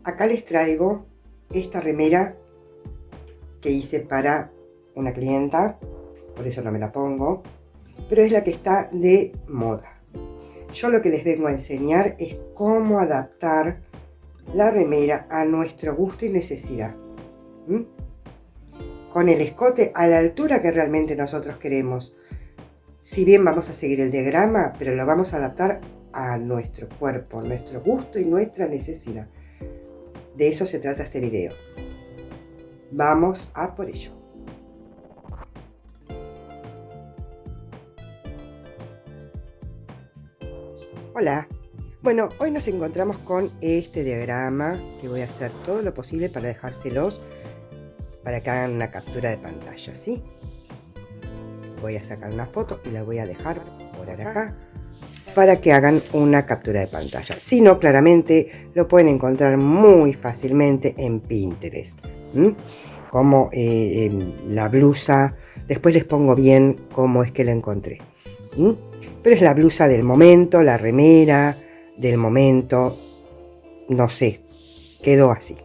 Acá les traigo esta remera que hice para una clienta, por eso no me la pongo, pero es la que está de moda. Yo lo que les vengo a enseñar es cómo adaptar la remera a nuestro gusto y necesidad. Con el escote a la altura que realmente nosotros queremos. Si bien vamos a seguir el diagrama, pero lo vamos a adaptar a nuestro cuerpo, nuestro gusto y nuestra necesidad. De eso se trata este video. Vamos a por ello. Hola. Bueno, hoy nos encontramos con este diagrama que voy a hacer todo lo posible para dejárselos para que hagan una captura de pantalla, ¿sí? Voy a sacar una foto y la voy a dejar por acá para que hagan una captura de pantalla. Si no, claramente lo pueden encontrar muy fácilmente en Pinterest. Como la blusa, después les pongo bien cómo es que la encontré. Pero es la blusa del momento, la remera del momento, no sé, quedó así.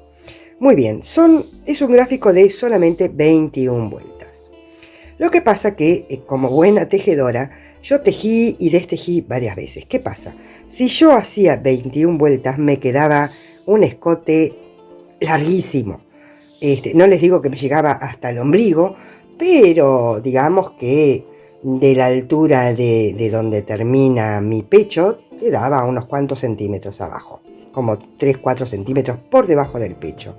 Muy bien, es un gráfico de solamente 21 vueltas. Lo que pasa que, como buena tejedora, yo tejí y destejí varias veces. ¿Qué pasa? Si yo hacía 21 vueltas, me quedaba un escote larguísimo. No les digo que me llegaba hasta el ombligo, pero digamos que de la altura de donde termina mi pecho, quedaba unos cuantos centímetros abajo, como 3-4 centímetros por debajo del pecho.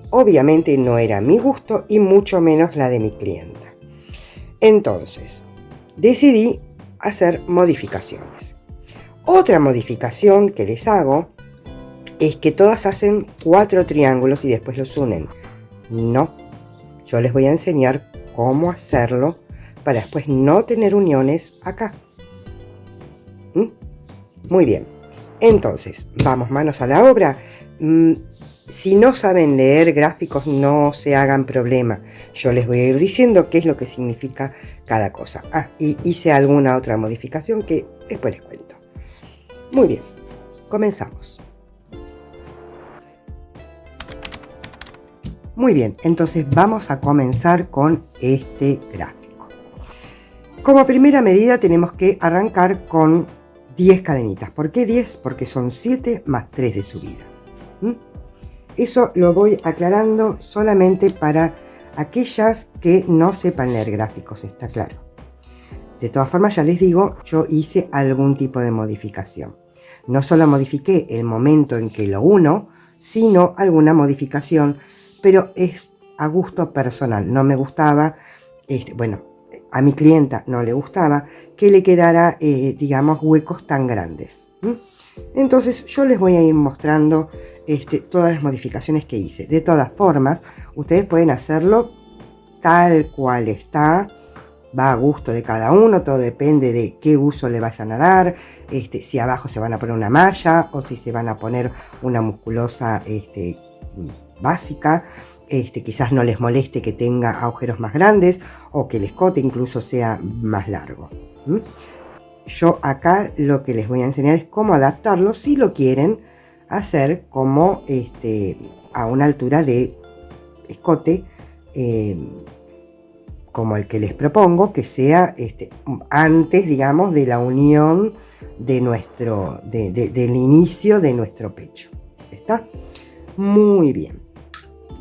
Obviamente no era mi gusto y mucho menos la de mi clienta. Entonces, decidí hacer modificaciones. Otra modificación que les hago es que todas hacen 4 triángulos y después los unen. No, yo les voy a enseñar cómo hacerlo para después no tener uniones acá. Muy bien, entonces vamos manos a la obra. Si no saben leer gráficos, no se hagan problema. Yo les voy a ir diciendo qué es lo que significa cada cosa. Y hice alguna otra modificación que después les cuento. Muy bien, comenzamos. Muy bien, entonces vamos a comenzar con este gráfico. Como primera medida tenemos que arrancar con 10 cadenitas. ¿Por qué 10? Porque son 7 más 3 de subida. Eso lo voy aclarando solamente para aquellas que no sepan leer gráficos, está claro. De todas formas, ya les digo, yo hice algún tipo de modificación. No solo modifiqué el momento en que lo uno, sino alguna modificación, pero es a gusto personal. No me gustaba, bueno, a mi clienta no le gustaba que le quedara, digamos, huecos tan grandes. Entonces yo les voy a ir mostrando todas las modificaciones que hice. De todas formas, ustedes pueden hacerlo tal cual está, va a gusto de cada uno, todo depende de qué uso le vayan a dar, si abajo se van a poner una malla o si se van a poner una musculosa básica. Quizás no les moleste que tenga agujeros más grandes o que el escote incluso sea más largo. Yo acá lo que les voy a enseñar es cómo adaptarlo si lo quieren hacer como a una altura de escote como el que les propongo, que sea antes, digamos, de la unión de del inicio de nuestro pecho. ¿Está? Muy bien.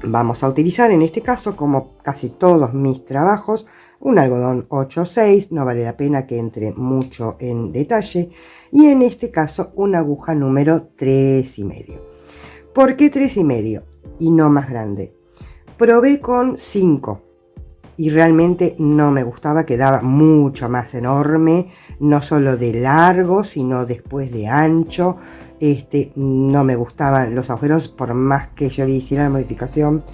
Vamos a utilizar en este caso, como casi todos mis trabajos, un algodón 8/6, no vale la pena que entre mucho en detalle, y en este caso una aguja número 3,5. ¿Por qué 3,5 y no más grande? Probé con 5 y realmente no me gustaba, quedaba mucho más enorme, no solo de largo, sino después de ancho. No me gustaban los agujeros, por más que yo le hiciera la modificación,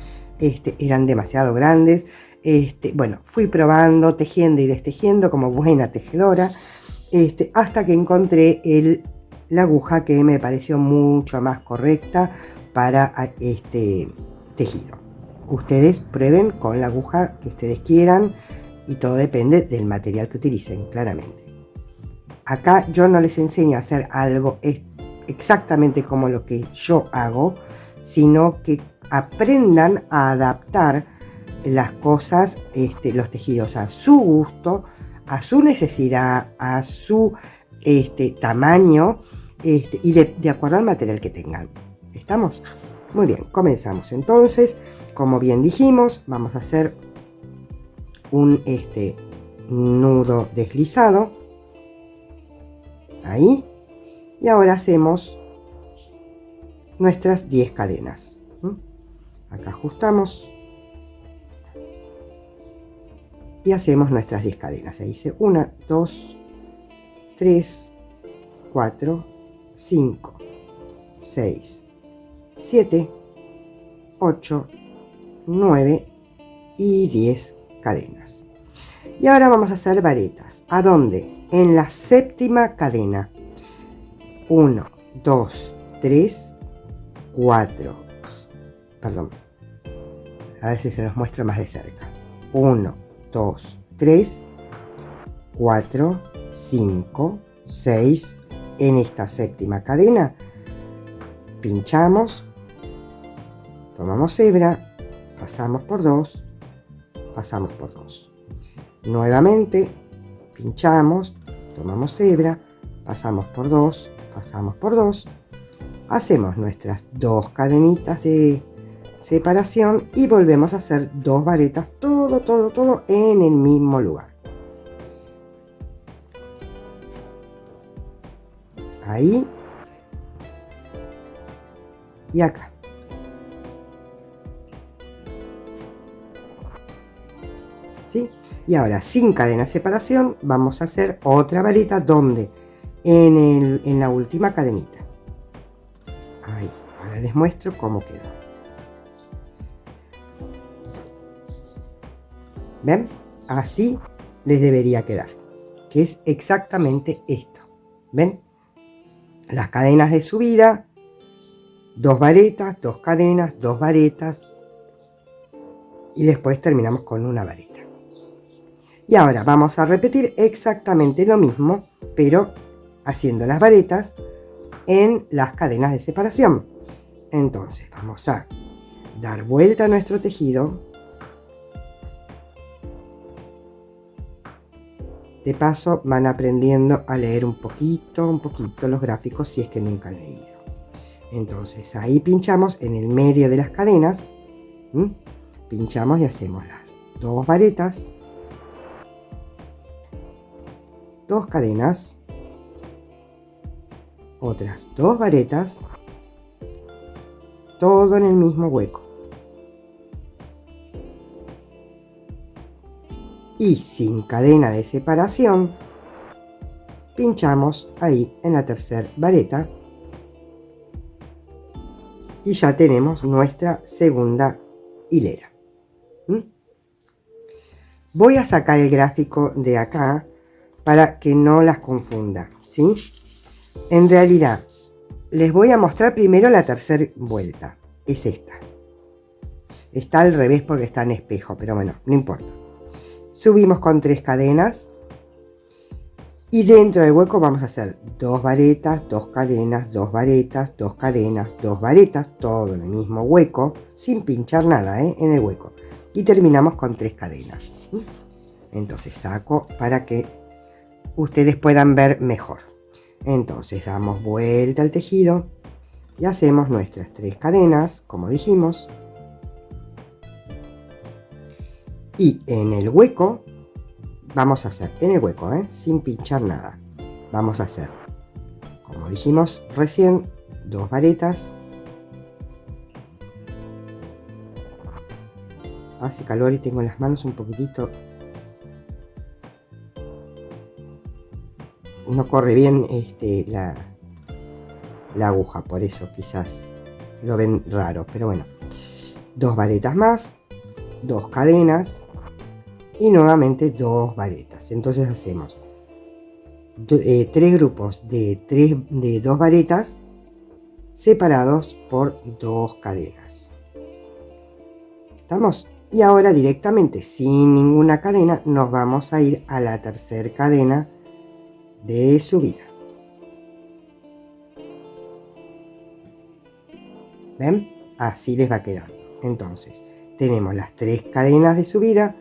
eran demasiado grandes. Bueno, fui probando, tejiendo y destejiendo como buena tejedora, hasta que encontré la aguja que me pareció mucho más correcta para este tejido. Ustedes prueben con la aguja que ustedes quieran y todo depende del material que utilicen, claramente. Acá yo no les enseño a hacer algo exactamente como lo que yo hago, sino que aprendan a adaptar las cosas, los tejidos a su gusto, a su necesidad, a su tamaño y de acuerdo al material que tengan. ¿Estamos? Muy bien, comenzamos entonces. Como bien dijimos, vamos a hacer un nudo deslizado. Ahí. Y ahora hacemos nuestras 10 cadenas. Acá ajustamos. Y hacemos nuestras 10 cadenas. Ahí hice 1, 2, 3, 4, 5, 6, 7, 8, 9 y 10 cadenas. Y ahora vamos a hacer varetas. ¿A dónde? En la séptima cadena. 1, 2, 3, 4. Perdón. A ver si se los muestra más de cerca. 1, 2, 3, 4, 5, 6. En esta séptima cadena pinchamos, tomamos hebra, pasamos por 2, pasamos por 2. Nuevamente pinchamos, tomamos hebra, pasamos por 2, pasamos por 2. Hacemos nuestras 2 cadenitas de separación y volvemos a hacer 2 varetas, todo en el mismo lugar. Ahí y acá. ¿Sí? Y ahora sin cadena de separación vamos a hacer otra vareta donde en la última cadenita. Ahí. Ahora les muestro cómo quedó. ¿Ven? Así les debería quedar, que es exactamente esto. ¿Ven? Las cadenas de subida, 2 varetas, 2 cadenas, 2 varetas y después terminamos con una vareta. Y ahora vamos a repetir exactamente lo mismo, pero haciendo las varetas en las cadenas de separación. Entonces vamos a dar vuelta a nuestro tejido. De paso van aprendiendo a leer un poquito los gráficos si es que nunca han leído. Entonces ahí pinchamos en el medio de las cadenas. Pinchamos y hacemos las 2 varetas, 2 cadenas, otras 2 varetas, todo en el mismo hueco. Y sin cadena de separación, pinchamos ahí en la tercera vareta y ya tenemos nuestra segunda hilera. Voy a sacar el gráfico de acá para que no las confunda, ¿sí? En realidad, les voy a mostrar primero la tercera vuelta. Es esta. Está al revés porque está en espejo, pero bueno, no importa. Subimos con 3 cadenas y dentro del hueco vamos a hacer 2 varetas, 2 cadenas, 2 varetas, 2 cadenas, 2 varetas, todo en el mismo hueco, sin pinchar nada en el hueco. Y terminamos con 3 cadenas. Entonces saco para que ustedes puedan ver mejor. Entonces damos vuelta al tejido y hacemos nuestras 3 cadenas, como dijimos. Y en el hueco, vamos a hacer, en el hueco, sin pinchar nada, vamos a hacer, como dijimos recién, 2 varetas. Hace calor y tengo las manos un poquitito, no corre bien la aguja, por eso quizás lo ven raro, pero bueno, 2 varetas más, 2 cadenas y nuevamente 2 varetas. Entonces hacemos 3 grupos de 2 varetas separados por 2 cadenas. ¿Estamos? Y ahora directamente sin ninguna cadena nos vamos a ir a la tercera cadena de subida. ¿Ven? así les va quedando. Entonces, tenemos las 3 cadenas de subida,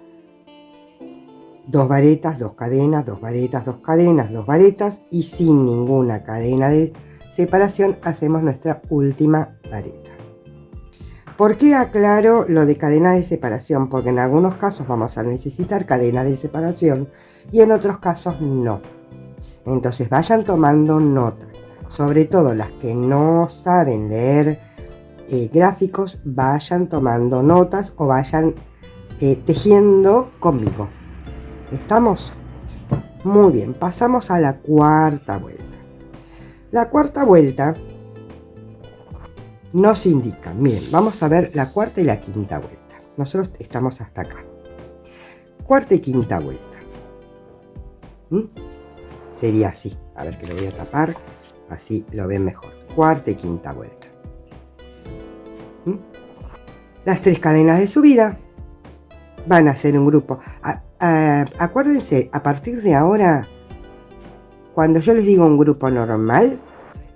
2 varetas, 2 cadenas, 2 varetas, 2 cadenas, 2 varetas, y sin ninguna cadena de separación hacemos nuestra última vareta. ¿Por qué aclaro lo de cadena de separación? Porque en algunos casos vamos a necesitar cadena de separación y en otros casos no. Entonces vayan tomando nota, sobre todo las que no saben leer gráficos, vayan tomando notas o vayan tejiendo conmigo. ¿Estamos? Muy bien, pasamos a la cuarta vuelta. La cuarta vuelta nos indica, miren, vamos a ver la cuarta y la quinta vuelta. Nosotros estamos hasta acá. Cuarta y quinta vuelta. Sería así. A ver, que lo voy a tapar, así lo ven mejor. Cuarta y quinta vuelta. Las 3 cadenas de subida van a ser un grupo. Acuérdense, a partir de ahora, cuando yo les digo un grupo normal,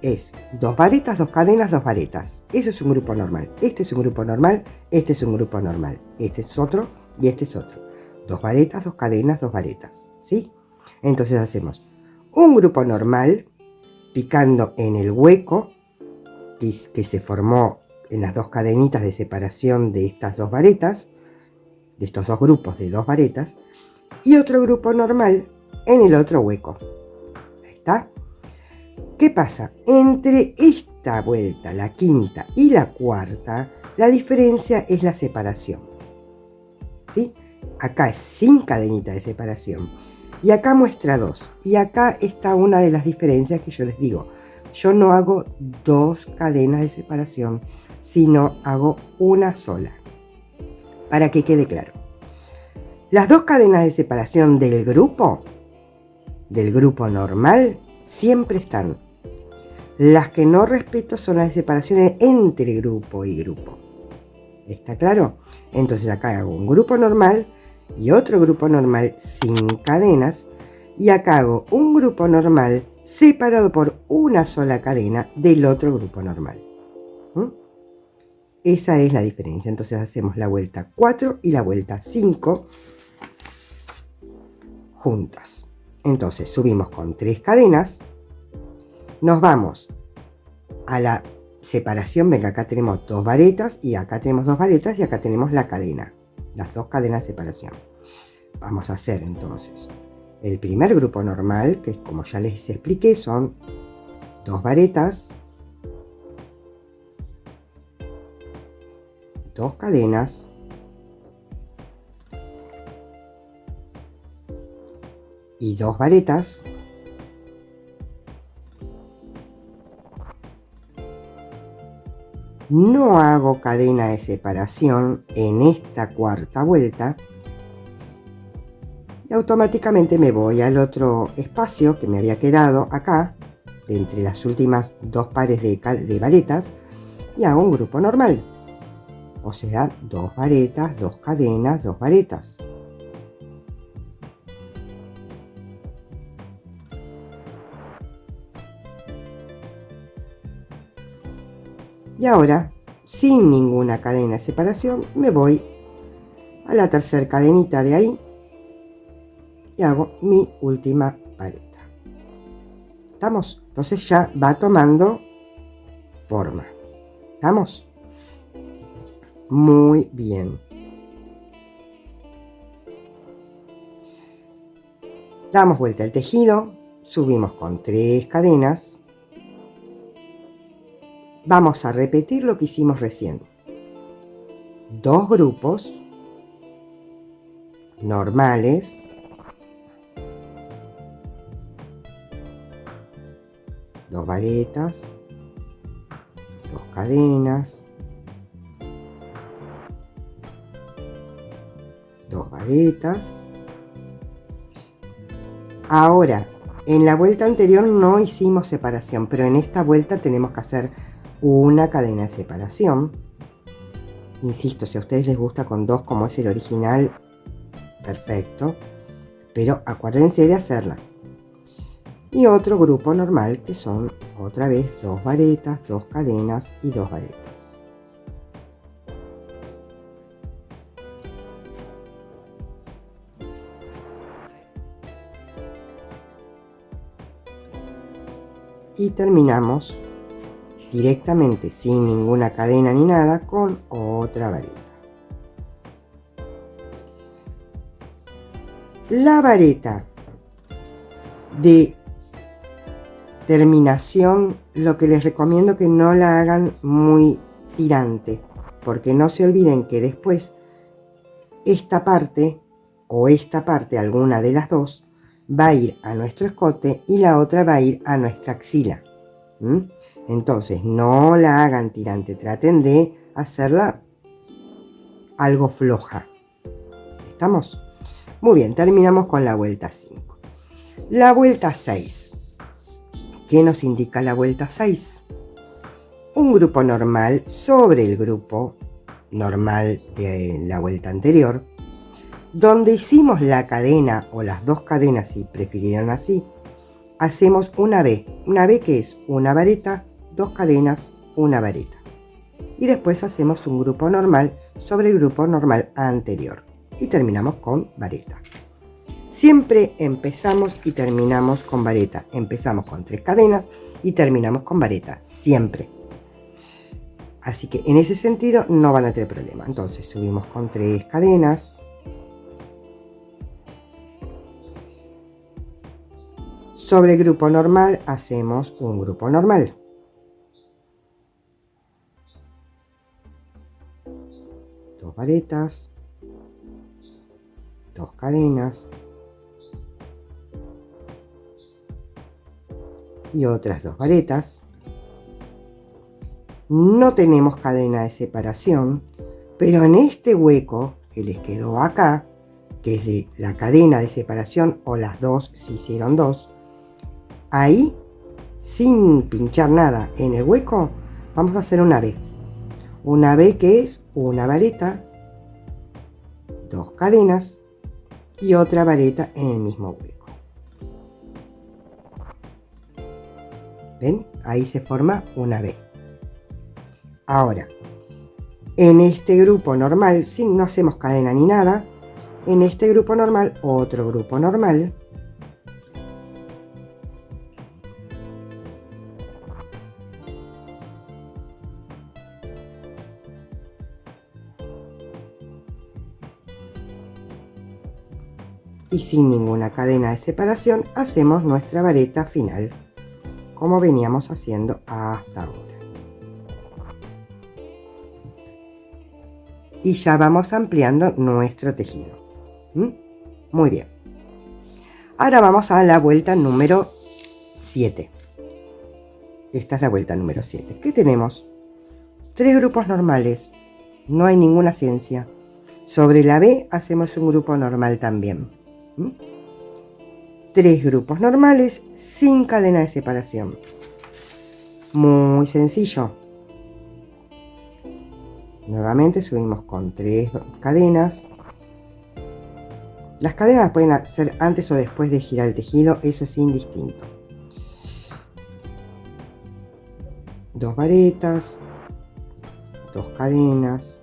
es 2 varetas, 2 cadenas, 2 varetas. Eso es un grupo normal. Este es un grupo normal, este es un grupo normal. Este es otro y este es otro. 2 varetas, 2 cadenas, 2 varetas. ¿Sí? Entonces hacemos un grupo normal picando en el hueco que se formó en las 2 cadenitas de separación de estas 2 varetas, de estos 2 grupos de 2 varetas, y otro grupo normal en el otro hueco. Ahí está. ¿Qué pasa? Entre esta vuelta, la quinta y la cuarta, la diferencia es la separación. ¿Sí? Acá es sin cadenita de separación. Y acá muestra 2. Y acá está una de las diferencias que yo les digo. Yo no hago 2 cadenas de separación, sino hago una sola. Para que quede claro. Las 2 cadenas de separación del grupo normal, siempre están. Las que no respeto son las separaciones entre grupo y grupo. ¿Está claro? Entonces acá hago un grupo normal y otro grupo normal sin cadenas, y acá hago un grupo normal separado por una sola cadena del otro grupo normal. Esa es la diferencia. Entonces hacemos la vuelta 4 y la vuelta 5 juntas. Entonces subimos con 3 cadenas, nos vamos a la separación. Venga, acá tenemos 2 varetas y acá tenemos 2 varetas y acá tenemos la cadena, las 2 cadenas de separación. Vamos a hacer entonces el primer grupo normal, que como ya les expliqué son 2 varetas, 2 cadenas y 2 varetas. No hago cadena de separación en esta cuarta vuelta y automáticamente me voy al otro espacio que me había quedado acá, de entre las últimas 2 pares de varetas, y hago un grupo normal. O sea, 2 varetas, 2 cadenas, 2 varetas. Y ahora, sin ninguna cadena de separación, me voy a la tercera cadenita de ahí y hago mi última vareta. ¿Estamos? Entonces ya va tomando forma. ¿Estamos? Muy bien. Damos vuelta al tejido, subimos con 3 cadenas. Vamos a repetir lo que hicimos recién. 2 grupos normales, 2 varetas, 2 cadenas, 2 varetas. Ahora, en la vuelta anterior no hicimos separación, pero en esta vuelta tenemos que hacer una cadena de separación. Insisto, si a ustedes les gusta con 2 como es el original, perfecto, pero acuérdense de hacerla. Y otro grupo normal que son otra vez 2 varetas, 2 cadenas y 2 varetas. y terminamos directamente sin ninguna cadena ni nada con otra vareta. La vareta de terminación, lo que les recomiendo que no la hagan muy tirante, porque no se olviden que después esta parte o esta parte, alguna de las dos, va a ir a nuestro escote y la otra va a ir a nuestra axila. Entonces no la hagan tirante, traten de hacerla algo floja. ¿Estamos? Muy bien, terminamos con la vuelta 5. La vuelta 6. ¿Qué nos indica la vuelta 6? Un grupo normal sobre el grupo normal de la vuelta anterior, donde hicimos la cadena o las dos cadenas, si prefirieron así, hacemos una V. Una V que es una vareta, dos cadenas, una vareta. Y después hacemos un grupo normal sobre el grupo normal anterior. Y terminamos con vareta. Siempre empezamos y terminamos con vareta. Empezamos con 3 cadenas y terminamos con vareta. Siempre. Así que en ese sentido no van a tener problema. Entonces subimos con 3 cadenas. Sobre el grupo normal hacemos un grupo normal. Dos varetas. 2 cadenas. Y otras 2 varetas. No tenemos cadena de separación, pero en este hueco que les quedó acá, que es de la cadena de separación o las dos si hicieron 2, ahí, sin pinchar nada en el hueco, vamos a hacer una V. Una V que es una vareta, 2 cadenas y otra vareta en el mismo hueco. ¿Ven? Ahí se forma una V. Ahora, en este grupo normal, si no hacemos cadena ni nada, en este grupo normal, otro grupo normal. Y sin ninguna cadena de separación, hacemos nuestra vareta final, como veníamos haciendo hasta ahora. Y ya vamos ampliando nuestro tejido. Muy bien. Ahora vamos a la vuelta número 7. Esta es la vuelta número 7. ¿Qué tenemos? 3 grupos normales. No hay ninguna ciencia. Sobre la B hacemos un grupo normal también. 3 grupos normales sin cadena de separación. Muy sencillo. Nuevamente subimos con 3 cadenas. Las cadenas las pueden hacer antes o después de girar el tejido, eso es indistinto. 2 varetas, 2 cadenas,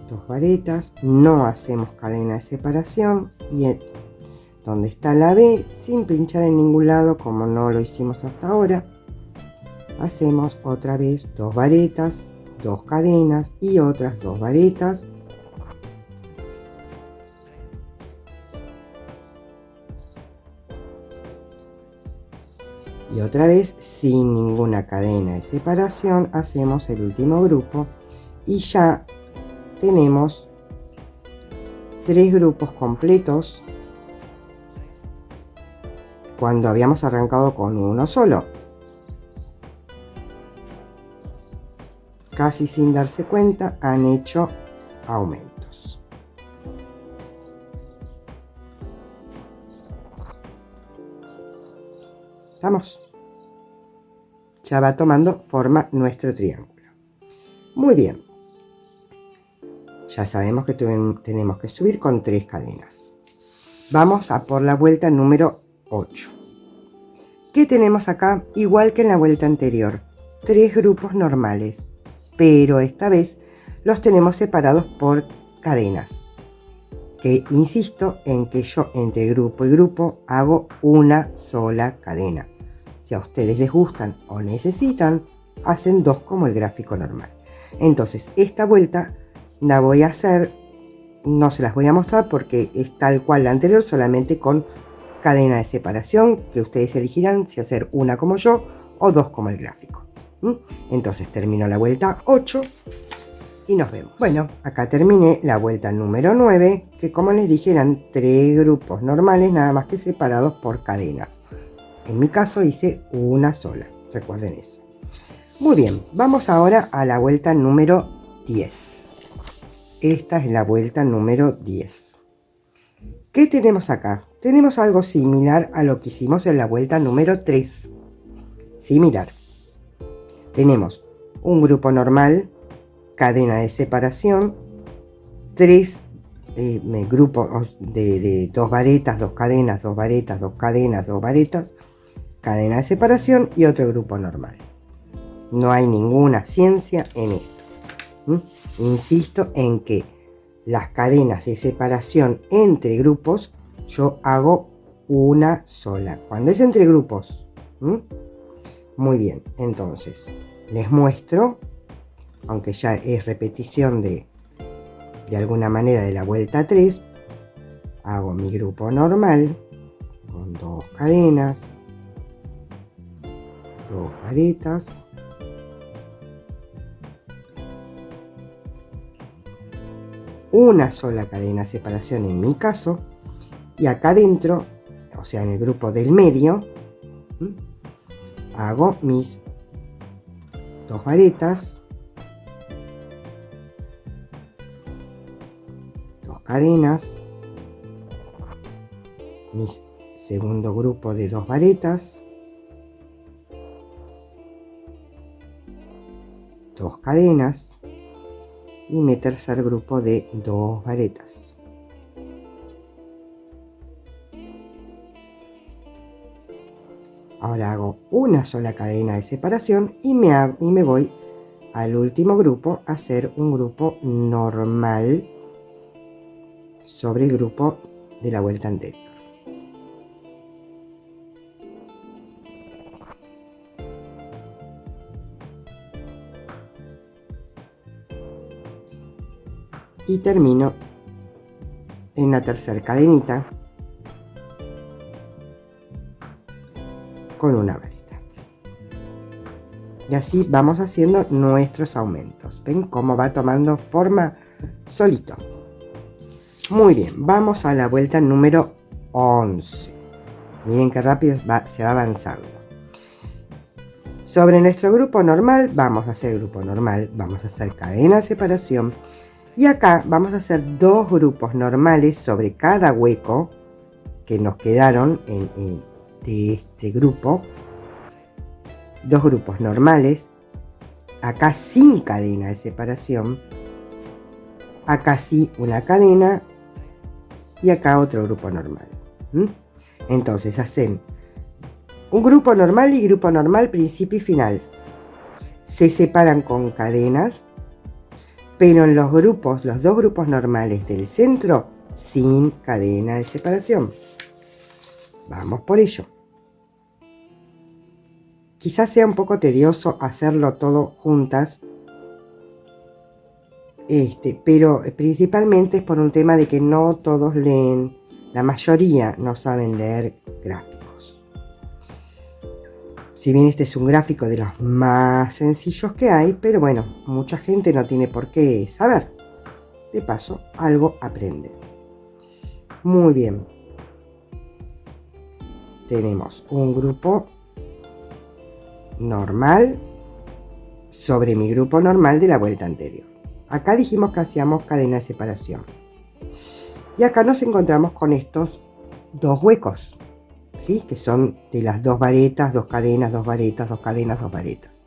dos varetas, no hacemos cadena de separación y donde está la B, sin pinchar en ningún lado como no lo hicimos hasta ahora, hacemos otra vez 2 varetas, 2 cadenas y otras 2 varetas. Y otra vez sin ninguna cadena de separación hacemos el último grupo y ya tenemos 3 grupos completos cuando habíamos arrancado con uno solo. Casi sin darse cuenta han hecho aumentos. ¿Estamos? Ya va tomando forma nuestro triángulo. Muy bien. Ya sabemos que tenemos que subir con 3 cadenas. Vamos a por la vuelta número 8. ¿Qué tenemos acá? Igual que en la vuelta anterior, 3 grupos normales, pero esta vez los tenemos separados por cadenas. que insisto en que yo entre grupo y grupo hago una sola cadena. Si a ustedes les gustan o necesitan, hacen 2 como el gráfico normal. Entonces esta vuelta la voy a hacer, no se las voy a mostrar porque es tal cual la anterior, solamente con cadena de separación, que ustedes elegirán si hacer una como yo o 2 como el gráfico. Entonces termino la vuelta 8 y nos vemos. Bueno, acá terminé la vuelta número 9, que como les dije eran 3 grupos normales, nada más que separados por cadenas. En mi caso hice una sola, recuerden eso. Muy bien, vamos ahora a la vuelta número 10. Esta es la vuelta número 10. ¿Qué tenemos acá? Tenemos algo similar a lo que hicimos en la vuelta número 3. Similar. Tenemos un grupo normal, cadena de separación, 3 grupos de 2 varetas, 2 cadenas, 2 varetas, 2 cadenas, 2 varetas, cadena de separación y otro grupo normal. No hay ninguna ciencia en esto. Insisto en que las cadenas de separación entre grupos yo hago una sola. Cuando es entre grupos. Muy bien, entonces les muestro, aunque ya es repetición de alguna manera de la vuelta 3, hago mi grupo normal con 2 cadenas, 2 varetas, una sola cadena de separación en mi caso, y acá adentro, o sea en el grupo del medio, hago mis 2 varetas, 2 cadenas, mi segundo grupo de 2 varetas, 2 cadenas y mi tercer grupo de 2 varetas. Ahora hago una sola cadena de separación y me voy al último grupo a hacer un grupo normal sobre el grupo de la vuelta anterior. Y termino en la tercera cadenita con una vareta. Y así vamos haciendo nuestros aumentos. ¿Ven cómo va tomando forma solito? Muy bien, vamos a la vuelta número 11. Miren qué rápido se va avanzando. Sobre nuestro grupo normal, vamos a hacer grupo normal, vamos a hacer cadena de separación. Y acá vamos a hacer 2 grupos normales sobre cada hueco que nos quedaron de este grupo. 2 grupos normales, acá sin cadena de separación, acá sí una cadena y acá otro grupo normal. Entonces hacen un grupo normal y grupo normal principio y final. Se separan con cadenas, pero en los 2 grupos normales del centro, sin cadena de separación. Vamos por ello. Quizás sea un poco tedioso hacerlo todo juntas, pero principalmente es por un tema de que no todos leen, la mayoría no saben leer gráficos. Si bien este es un gráfico de los más sencillos que hay, pero bueno, mucha gente no tiene por qué saber. De paso, algo aprende. Muy bien. Tenemos un grupo normal sobre mi grupo normal de la vuelta anterior. Acá dijimos que hacíamos cadena de separación. Y acá nos encontramos con estos 2 huecos, ¿sí? Que son de las 2 varetas, 2 cadenas, 2 varetas, 2 cadenas, 2 varetas.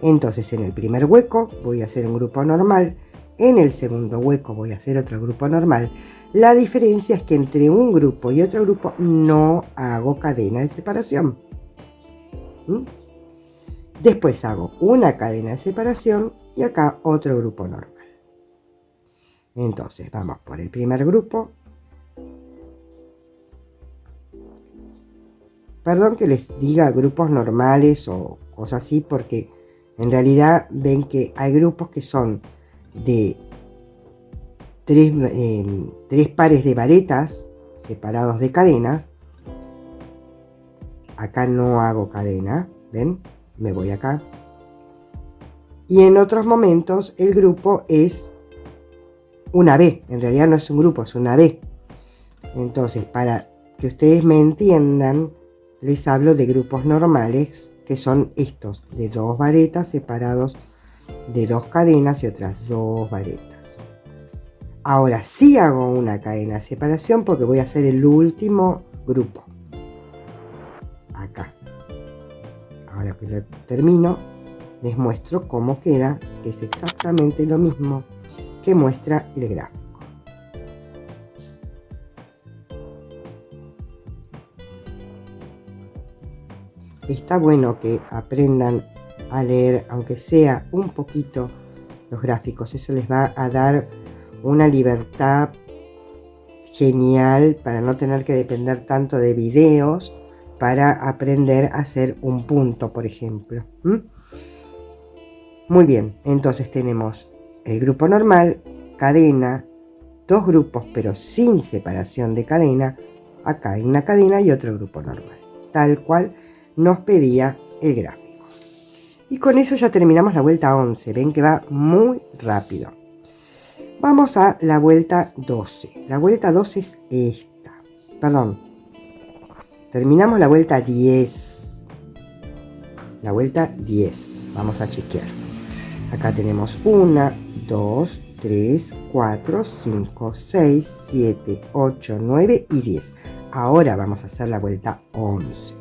Entonces en el primer hueco voy a hacer un grupo normal, en el segundo hueco voy a hacer otro grupo normal. La diferencia es que entre un grupo y otro grupo no hago cadena de separación. Después hago una cadena de separación y acá otro grupo normal. Entonces vamos por el primer grupo Perdón que les diga grupos normales o cosas así, porque en realidad ven que hay grupos que son de tres pares de varetas separados de cadenas. Acá no hago cadena, ¿ven? Me voy acá. Y en otros momentos el grupo es una B. En realidad no es un grupo, es una B. Entonces, para que ustedes me entiendan, les hablo de grupos normales, que son estos, de 2 varetas separados de 2 cadenas y otras 2 varetas. Ahora sí hago una cadena de separación porque voy a hacer el último grupo. Acá. Ahora que lo termino, les muestro cómo queda, que es exactamente lo mismo que muestra el gráfico. Está bueno que aprendan a leer, aunque sea un poquito, los gráficos. Eso les va a dar una libertad genial para no tener que depender tanto de videos para aprender a hacer un punto, por ejemplo. Muy bien, entonces tenemos el grupo normal, cadena, 2 grupos pero sin separación de cadena. Acá hay una cadena y otro grupo normal, tal cual nos pedía el gráfico. Y con eso ya terminamos la vuelta 11. Ven que va muy rápido. Vamos a la vuelta 12. La vuelta 12 es esta. Perdón. Terminamos la vuelta 10. La vuelta 10. Vamos a chequear. Acá tenemos 1, 2, 3, 4, 5, 6, 7, 8, 9 y 10. Ahora vamos a hacer la vuelta 11.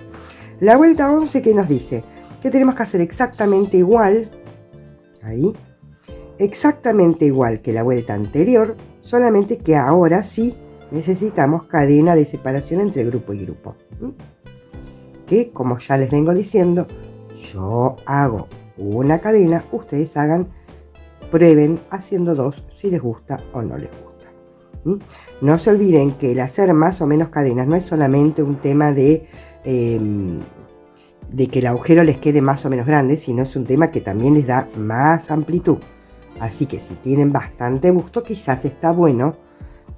La vuelta 11, ¿qué nos dice? Que tenemos que hacer exactamente igual, ahí, exactamente igual que la vuelta anterior, solamente que ahora sí necesitamos cadena de separación entre grupo y grupo. Que, como ya les vengo diciendo, yo hago una cadena, ustedes prueben haciendo 2 si les gusta o no les gusta. No se olviden que el hacer más o menos cadenas no es solamente un tema de que el agujero les quede más o menos grande, sino es un tema que también les da más amplitud. Así que si tienen bastante gusto, quizás está bueno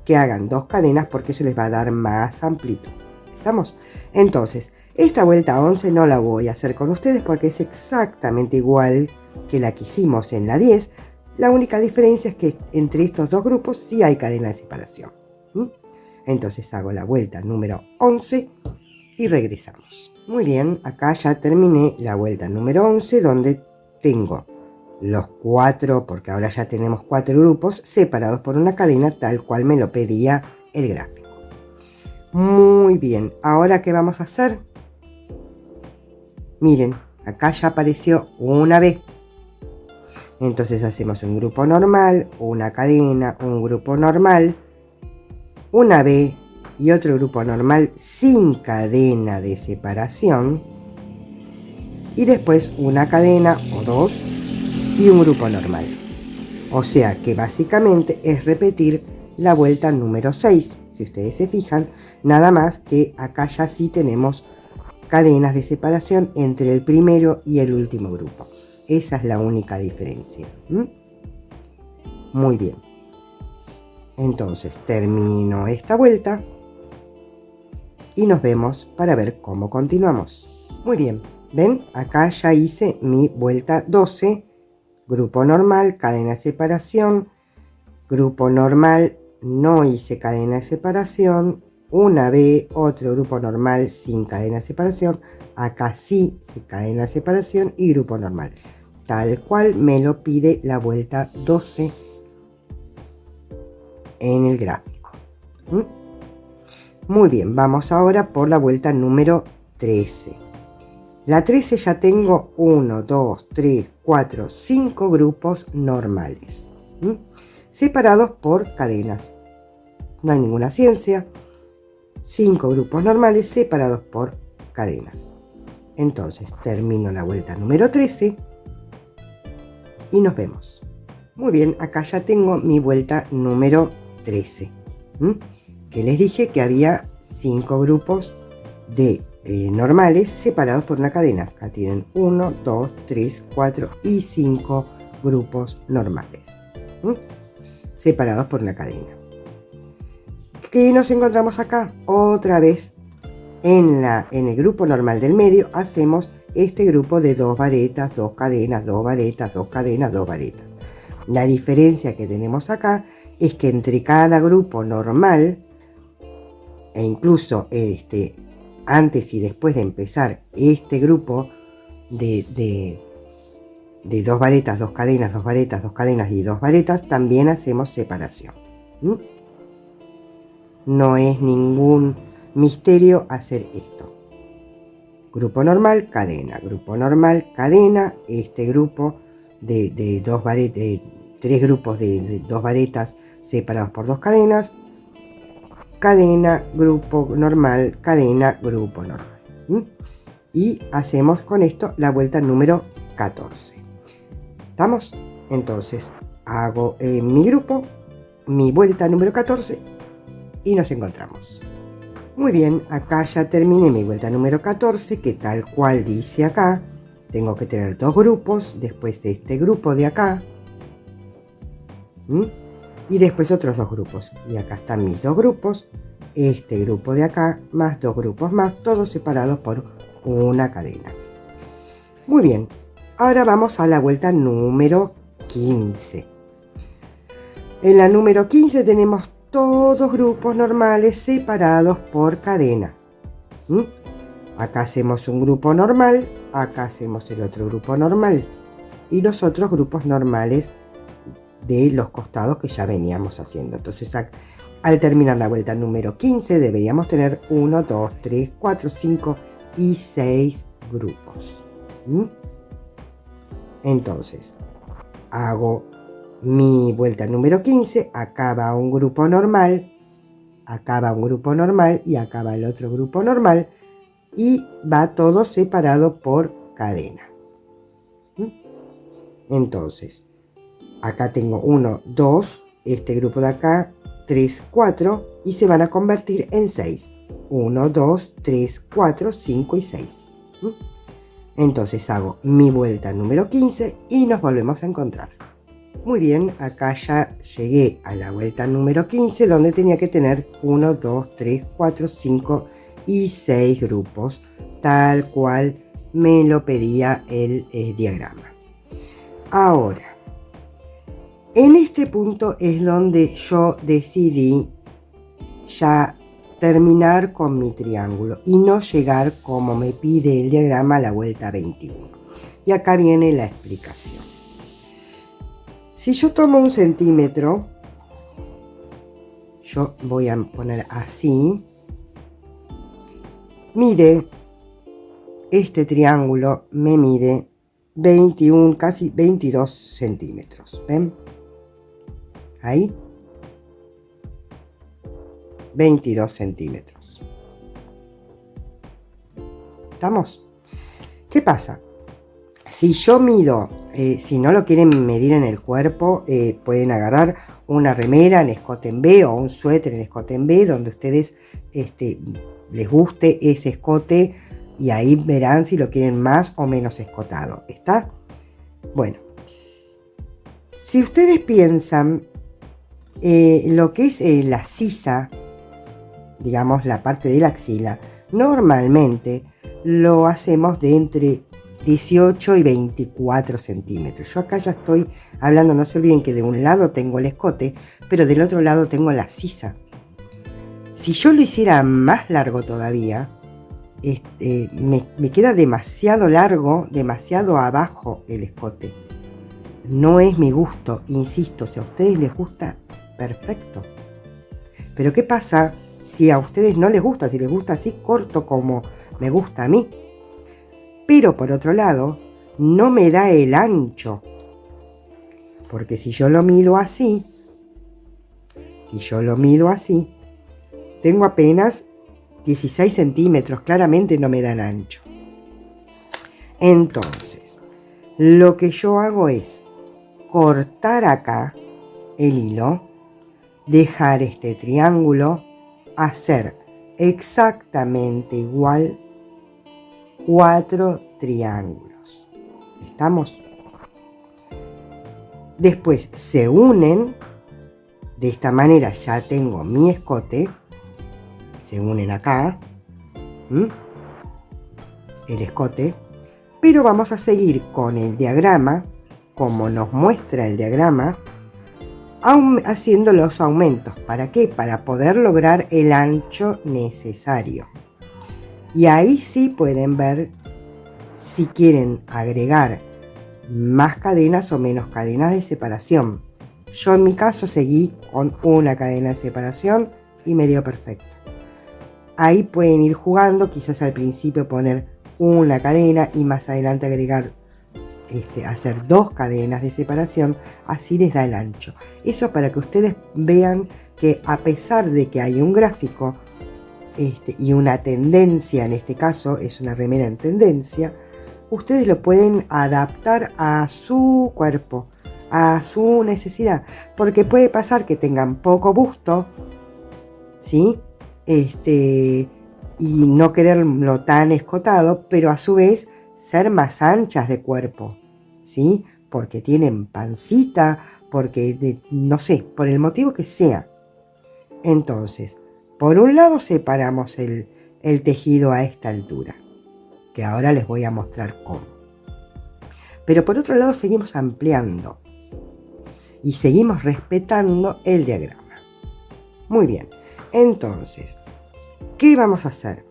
que hagan 2 cadenas porque eso les va a dar más amplitud. ¿Estamos? Entonces, esta vuelta 11 no la voy a hacer con ustedes porque es exactamente igual que la que hicimos en la 10. La única diferencia es que entre estos 2 grupos sí hay cadena de separación. Entonces hago la vuelta número 11 y regresamos. Muy bien, acá ya terminé la vuelta número 11, donde tengo los 4, porque ahora ya tenemos 4 grupos separados por una cadena, tal cual me lo pedía el gráfico. Muy bien, ahora ¿qué vamos a hacer? Miren, acá ya apareció una B. Entonces hacemos un grupo normal, una cadena, un grupo normal, una B y otro grupo normal sin cadena de separación, y después una cadena o 2 y un grupo normal. O sea que básicamente es repetir la vuelta número 6. Si ustedes se fijan, nada más que acá ya sí tenemos cadenas de separación entre el primero y el último grupo. Esa es la única diferencia. Muy bien. Entonces termino esta vuelta y nos vemos para ver cómo continuamos. Muy bien, ven, acá ya hice mi vuelta 12, grupo normal, cadena de separación, grupo normal, no hice cadena de separación, una B, otro grupo normal sin cadena de separación, acá sí, cadena de separación y grupo normal, tal cual me lo pide la vuelta 12 en el gráfico. Muy bien, vamos ahora por la vuelta número 13. La 13 ya tengo 1, 2, 3, 4, 5 grupos normales, separados por cadenas. No hay ninguna ciencia. 5 grupos normales separados por cadenas. Entonces termino la vuelta número 13 y nos vemos. Muy bien, acá ya tengo mi vuelta número 13. Que les dije que había 5 grupos de normales separados por una cadena. Acá tienen 1, 2, 3, 4 y 5 grupos normales, separados por una cadena. ¿Qué nos encontramos acá? Otra vez en el grupo normal del medio hacemos este grupo de 2 varetas, 2 cadenas, 2 varetas, 2 cadenas, 2 varetas. La diferencia que tenemos acá es que entre cada grupo normal, e incluso antes y después de empezar este grupo de 2 varetas, 2 cadenas, 2 varetas, 2 cadenas y 2 varetas, también hacemos separación. No es ningún misterio hacer esto. Grupo normal, cadena, grupo normal, cadena, este grupo de 2 varetas, de 3 grupos de 2 varetas separados por 2 cadenas, cadena, grupo normal, cadena, grupo normal. Y hacemos con esto la vuelta número 14. ¿Estamos? Entonces hago mi grupo, mi vuelta número 14 y nos encontramos. Muy bien, acá ya terminé mi vuelta número 14, que tal cual dice acá, tengo que tener 2 grupos, después de este grupo de acá, y después otros 2 grupos. Y acá están mis 2 grupos, este grupo de acá, más 2 grupos más, todos separados por una cadena. Muy bien, ahora vamos a la vuelta número 15. En la número 15 tenemos todos grupos normales separados por cadena. Acá hacemos un grupo normal, acá hacemos el otro grupo normal y los otros grupos normales de los costados que ya veníamos haciendo. Entonces al terminar la vuelta número 15 deberíamos tener 1, 2, 3, 4, 5 y 6 grupos. Entonces hago mi vuelta número 15, acá va un grupo normal, acá va un grupo normal y acá va el otro grupo normal y va todo separado por cadenas. Entonces acá tengo 1, 2, este grupo de acá, 3, 4 y se van a convertir en 6. 1, 2, 3, 4, 5 y 6. Entonces hago mi vuelta número 15 y nos volvemos a encontrar. Muy bien, acá ya llegué a la vuelta número 15 donde tenía que tener 1, 2, 3, 4, 5 y 6 grupos, tal cual me lo pedía el diagrama. Ahora, en este punto es donde yo decidí ya terminar con mi triángulo y no llegar como me pide el diagrama a la vuelta 21. Y acá viene la explicación. Si yo tomo 1 centímetro, yo voy a poner así, mide, este triángulo me mide 21, casi 22 centímetros, ¿ven? Ahí, 22 centímetros. ¿Estamos? ¿Qué pasa? Si yo mido, si no lo quieren medir en el cuerpo, pueden agarrar una remera en escote en B o un suéter en escote en B, donde ustedes les guste ese escote y ahí verán si lo quieren más o menos escotado. ¿Está? Bueno, si ustedes piensan lo que es la sisa, digamos la parte de la axila, normalmente lo hacemos de entre 18 y 24 centímetros. Yo acá ya estoy hablando, no se olviden que de un lado tengo el escote, pero del otro lado tengo la sisa. Si yo lo hiciera más largo todavía, me queda demasiado largo, demasiado abajo el escote. No es mi gusto, insisto, si a ustedes les gusta, perfecto. Pero ¿qué pasa si a ustedes no les gusta? Si les gusta así corto como me gusta a mí. Pero por otro lado, no me da el ancho. Porque si yo lo mido así, tengo apenas 16 centímetros. Claramente no me da el ancho. Entonces, lo que yo hago es cortar acá el hilo, dejar este triángulo, hacer exactamente igual 4 triángulos. ¿Estamos? Después se unen. De esta manera ya tengo mi escote. Se unen acá. El escote. Pero vamos a seguir con el diagrama, como nos muestra el diagrama, haciendo los aumentos. ¿Para qué? Para poder lograr el ancho necesario. Y ahí sí pueden ver si quieren agregar más cadenas o menos cadenas de separación. Yo en mi caso seguí con una cadena de separación y me dio perfecto. Ahí pueden ir jugando, quizás al principio poner una cadena y más adelante agregar, hacer 2 cadenas de separación, así les da el ancho. Eso para que ustedes vean que a pesar de que hay un gráfico y una tendencia, en este caso es una remera en tendencia, ustedes lo pueden adaptar a su cuerpo, a su necesidad, porque puede pasar que tengan poco busto, ¿sí? Y no quererlo tan escotado, pero a su vez ser más anchas de cuerpo, ¿sí? Porque tienen pancita, porque no sé, por el motivo que sea. Entonces, por un lado separamos el tejido a esta altura, que ahora les voy a mostrar cómo. Pero por otro lado seguimos ampliando y seguimos respetando el diagrama. Muy bien, entonces, ¿qué vamos a hacer?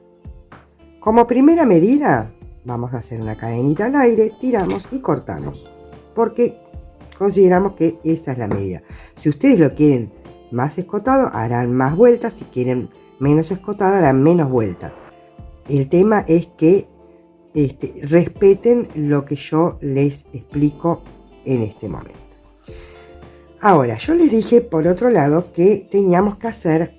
Como primera medida, vamos a hacer una cadenita al aire, tiramos y cortamos, porque consideramos que esa es la medida. Si ustedes lo quieren más escotado, harán más vueltas. Si quieren menos escotado, harán menos vueltas. El tema es que respeten lo que yo les explico en este momento. Ahora, yo les dije por otro lado que teníamos que hacer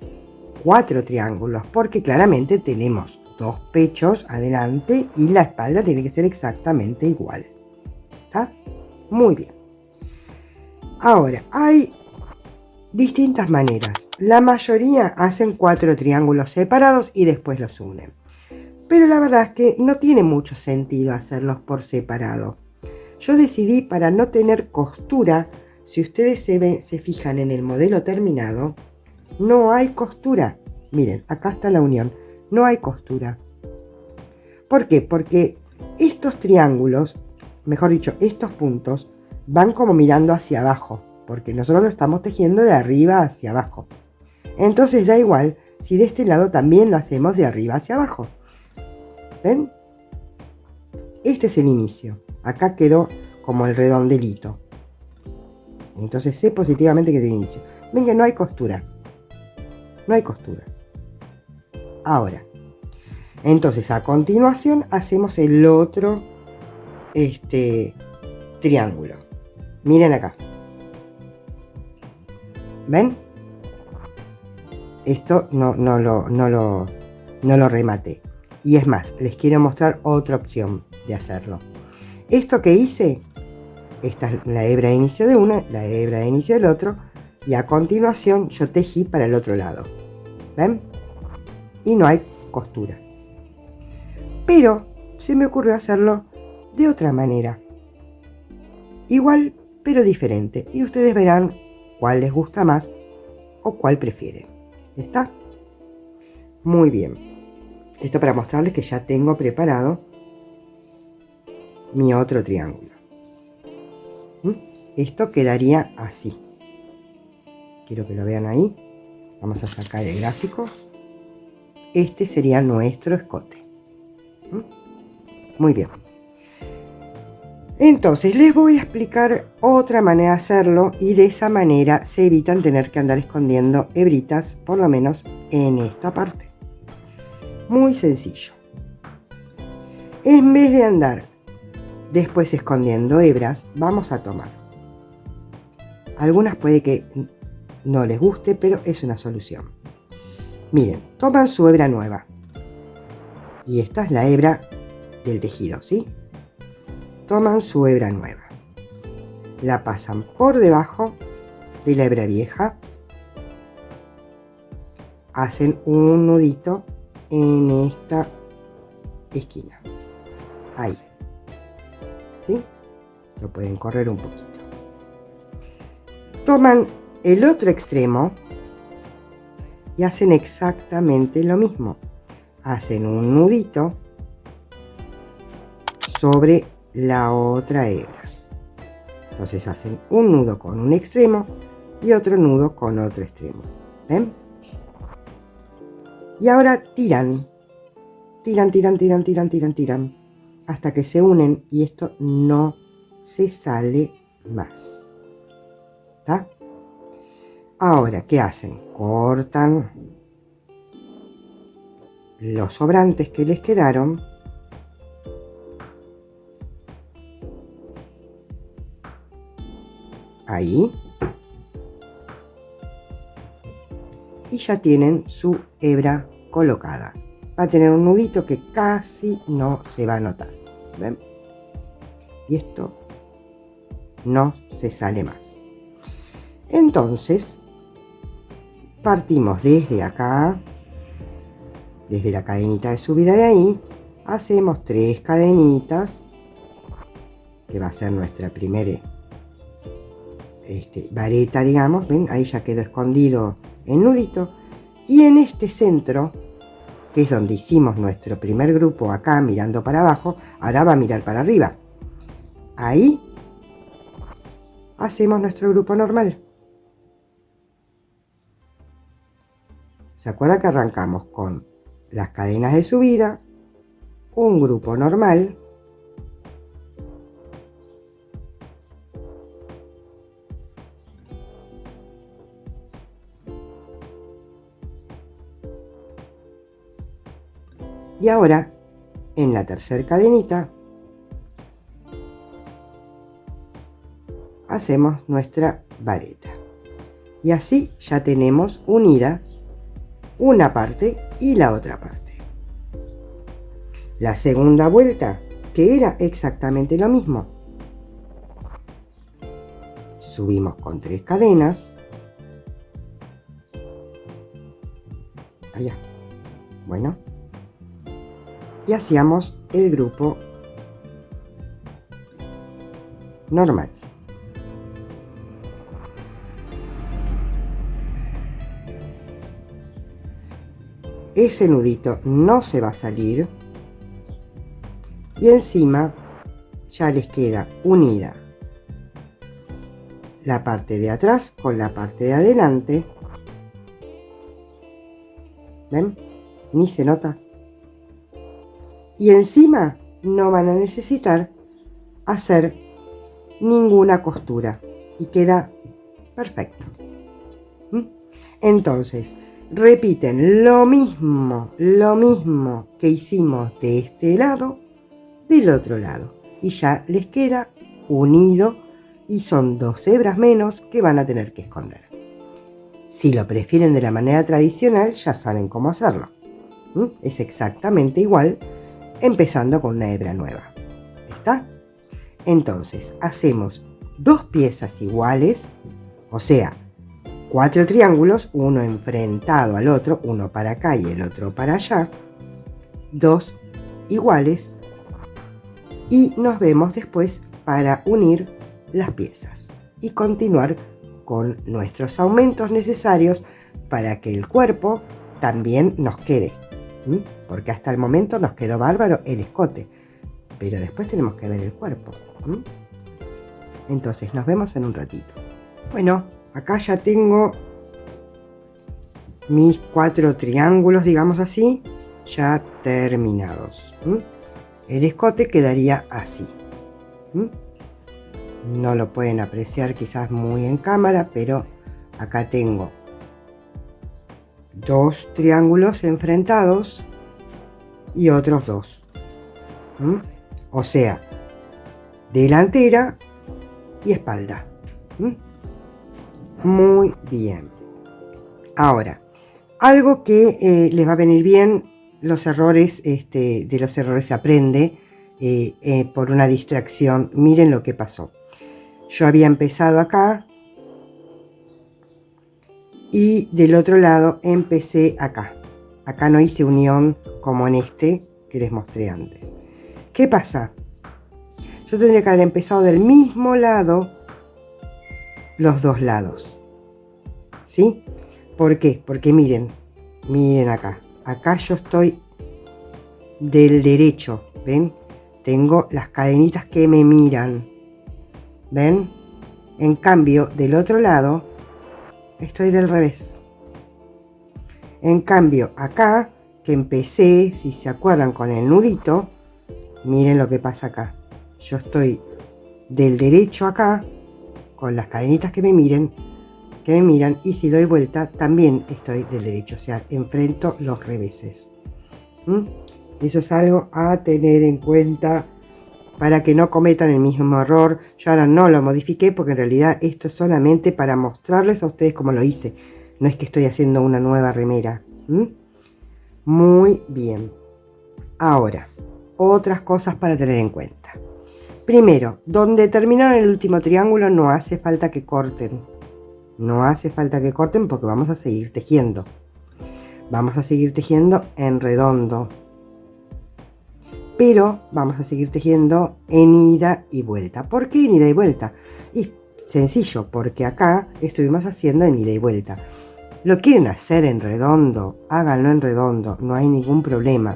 4 triángulos, porque claramente tenemos 2 pechos adelante y la espalda tiene que ser exactamente igual. ¿Está? Muy bien. Ahora, hay distintas maneras. La mayoría hacen 4 triángulos separados y después los unen. Pero la verdad es que no tiene mucho sentido hacerlos por separado. Yo decidí, para no tener costura, si ustedes se fijan en el modelo terminado, no hay costura. Miren, acá está la unión. No hay costura. ¿Por qué? Porque estos triángulos, mejor dicho, estos puntos, van como mirando hacia abajo, porque nosotros lo estamos tejiendo de arriba hacia abajo. Entonces da igual si de este lado también lo hacemos de arriba hacia abajo. ¿Ven? Este es el inicio. Acá quedó como el redondelito. Entonces sé positivamente que es el inicio. Ven que no hay costura. No hay costura. Ahora, entonces a continuación hacemos el otro triángulo. Miren acá. ¿Ven? Esto no lo rematé. Y es más, les quiero mostrar otra opción de hacerlo. Esto que hice, esta es la hebra de inicio de una, la hebra de inicio del otro, y a continuación yo tejí para el otro lado. ¿Ven? Y no hay costura. Pero se me ocurrió hacerlo de otra manera. Igual, pero diferente. Y ustedes verán cuál les gusta más o cuál prefieren. ¿Está? Muy bien. Esto para mostrarles que ya tengo preparado mi otro triángulo. Esto quedaría así. Quiero que lo vean ahí. Vamos a sacar el gráfico. Este sería nuestro escote. Muy bien. Entonces les voy a explicar otra manera de hacerlo, y de esa manera se evitan tener que andar escondiendo hebritas, por lo menos en esta parte. Muy sencillo. En vez de andar después escondiendo hebras, vamos a tomar. Algunas puede que no les guste, pero es una solución. Miren, toman su hebra nueva. Y esta es la hebra del tejido, ¿sí? Toman su hebra nueva. La pasan por debajo de la hebra vieja. Hacen un nudito en esta esquina. Ahí. ¿Sí? Lo pueden correr un poquito. Toman el otro extremo y hacen exactamente lo mismo. Hacen un nudito sobre la otra hebra. Entonces hacen un nudo con un extremo y otro nudo con otro extremo. ¿Ven? Y ahora tiran. Tiran. Hasta que se unen y esto no se sale más. ¿Está? Ahora, ¿qué hacen? Cortan los sobrantes que les quedaron. Ahí. Y ya tienen su hebra colocada. Va a tener un nudito que casi no se va a notar. ¿Ven? Y esto no se sale más. Entonces, partimos desde acá, desde la cadenita de subida de ahí, hacemos 3 cadenitas, que va a ser nuestra primera vareta, digamos. ¿Ven? Ahí ya quedó escondido el nudito. Y en este centro, que es donde hicimos nuestro primer grupo acá mirando para abajo, ahora va a mirar para arriba. Ahí hacemos nuestro grupo normal. ¿Se acuerda que arrancamos con las cadenas de subida, un grupo normal, y ahora en la tercera cadenita hacemos nuestra vareta y así ya tenemos unida una parte y la otra parte. La segunda vuelta, que era exactamente lo mismo, subimos con 3 cadenas, allá, bueno, y hacíamos el grupo normal. Ese nudito no se va a salir y encima ya les queda unida la parte de atrás con la parte de adelante. ¿Ven? Ni se nota. Y encima no van a necesitar hacer ninguna costura y queda perfecto. Entonces, repiten lo mismo que hicimos de este lado, del otro lado. Y ya les queda unido y son 2 hebras menos que van a tener que esconder. Si lo prefieren de la manera tradicional, ya saben cómo hacerlo. Es exactamente igual, empezando con una hebra nueva. ¿Está? Entonces, hacemos 2 piezas iguales, o sea, 4 triángulos, uno enfrentado al otro, uno para acá y el otro para allá, 2 iguales, y nos vemos después para unir las piezas y continuar con nuestros aumentos necesarios para que el cuerpo también nos quede, porque hasta el momento nos quedó bárbaro el escote, pero después tenemos que ver el cuerpo. Entonces nos vemos en un ratito. Bueno, acá ya tengo mis 4 triángulos, digamos así, ya terminados. El escote quedaría así. No lo pueden apreciar quizás muy en cámara, pero acá tengo 2 triángulos enfrentados y otros 2. O sea, delantera y espalda. Muy bien. Ahora, algo que les va a venir bien, los errores, de los errores se aprende por una distracción. Miren lo que pasó. Yo había empezado acá y del otro lado empecé acá. Acá no hice unión como en este que les mostré antes. ¿Qué pasa? Yo tendría que haber empezado del mismo lado los dos lados. ¿Sí? ¿Por qué? Porque miren acá. Acá yo estoy del derecho, ¿ven? Tengo las cadenitas que me miran, ¿ven? En cambio, del otro lado, estoy del revés. En cambio, acá, que empecé, si se acuerdan, con el nudito, miren lo que pasa acá. Yo estoy del derecho acá, con las cadenitas que me miran, y si doy vuelta, también estoy del derecho, o sea, enfrento los reveses. Eso es algo a tener en cuenta para que no cometan el mismo error. Yo ahora no lo modifiqué porque en realidad esto es solamente para mostrarles a ustedes cómo lo hice. No es que estoy haciendo una nueva remera. Muy bien. Ahora, otras cosas para tener en cuenta. Primero, donde terminaron el último triángulo no hace falta que corten. No hace falta que corten porque vamos a seguir tejiendo. Vamos a seguir tejiendo en redondo. Pero vamos a seguir tejiendo en ida y vuelta. ¿Por qué en ida y vuelta? Y sencillo, porque acá estuvimos haciendo en ida y vuelta. Lo quieren hacer en redondo, háganlo en redondo, no hay ningún problema.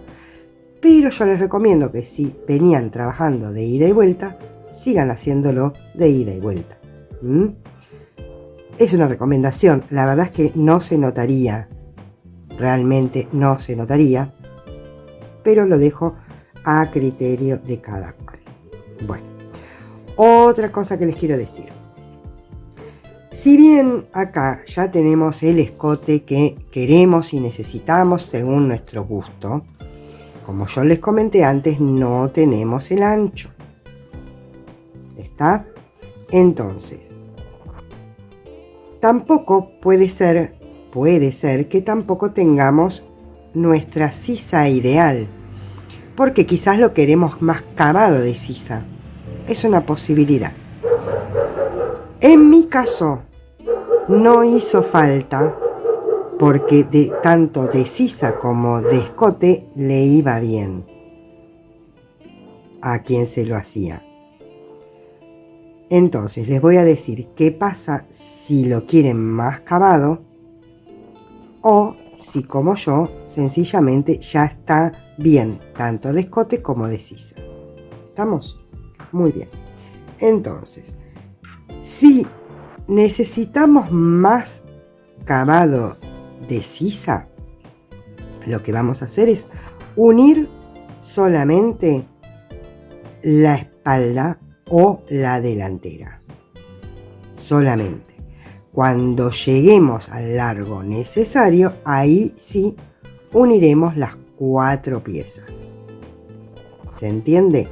Pero yo les recomiendo que si venían trabajando de ida y vuelta, sigan haciéndolo de ida y vuelta. Es una recomendación, la verdad es que no se notaría, realmente no se notaría, pero lo dejo a criterio de cada cual. Bueno, otra cosa que les quiero decir. Si bien acá ya tenemos el escote que queremos y necesitamos según nuestro gusto, como yo les comenté antes, no tenemos el ancho. ¿Está? Entonces, tampoco puede ser que tampoco tengamos nuestra sisa ideal, porque quizás lo queremos más cavado de sisa. Es una posibilidad. En mi caso, no hizo falta, porque tanto de sisa como de escote le iba bien a quien se lo hacía. Entonces les voy a decir qué pasa si lo quieren más cavado o si, como yo, sencillamente ya está bien tanto de escote como de sisa. ¿Estamos? Muy bien. Entonces, si necesitamos más cavado de sisa, lo que vamos a hacer es unir solamente la espalda o la delantera. Solamente. Cuando lleguemos al largo necesario, ahí sí uniremos las 4 piezas. ¿Se entiende?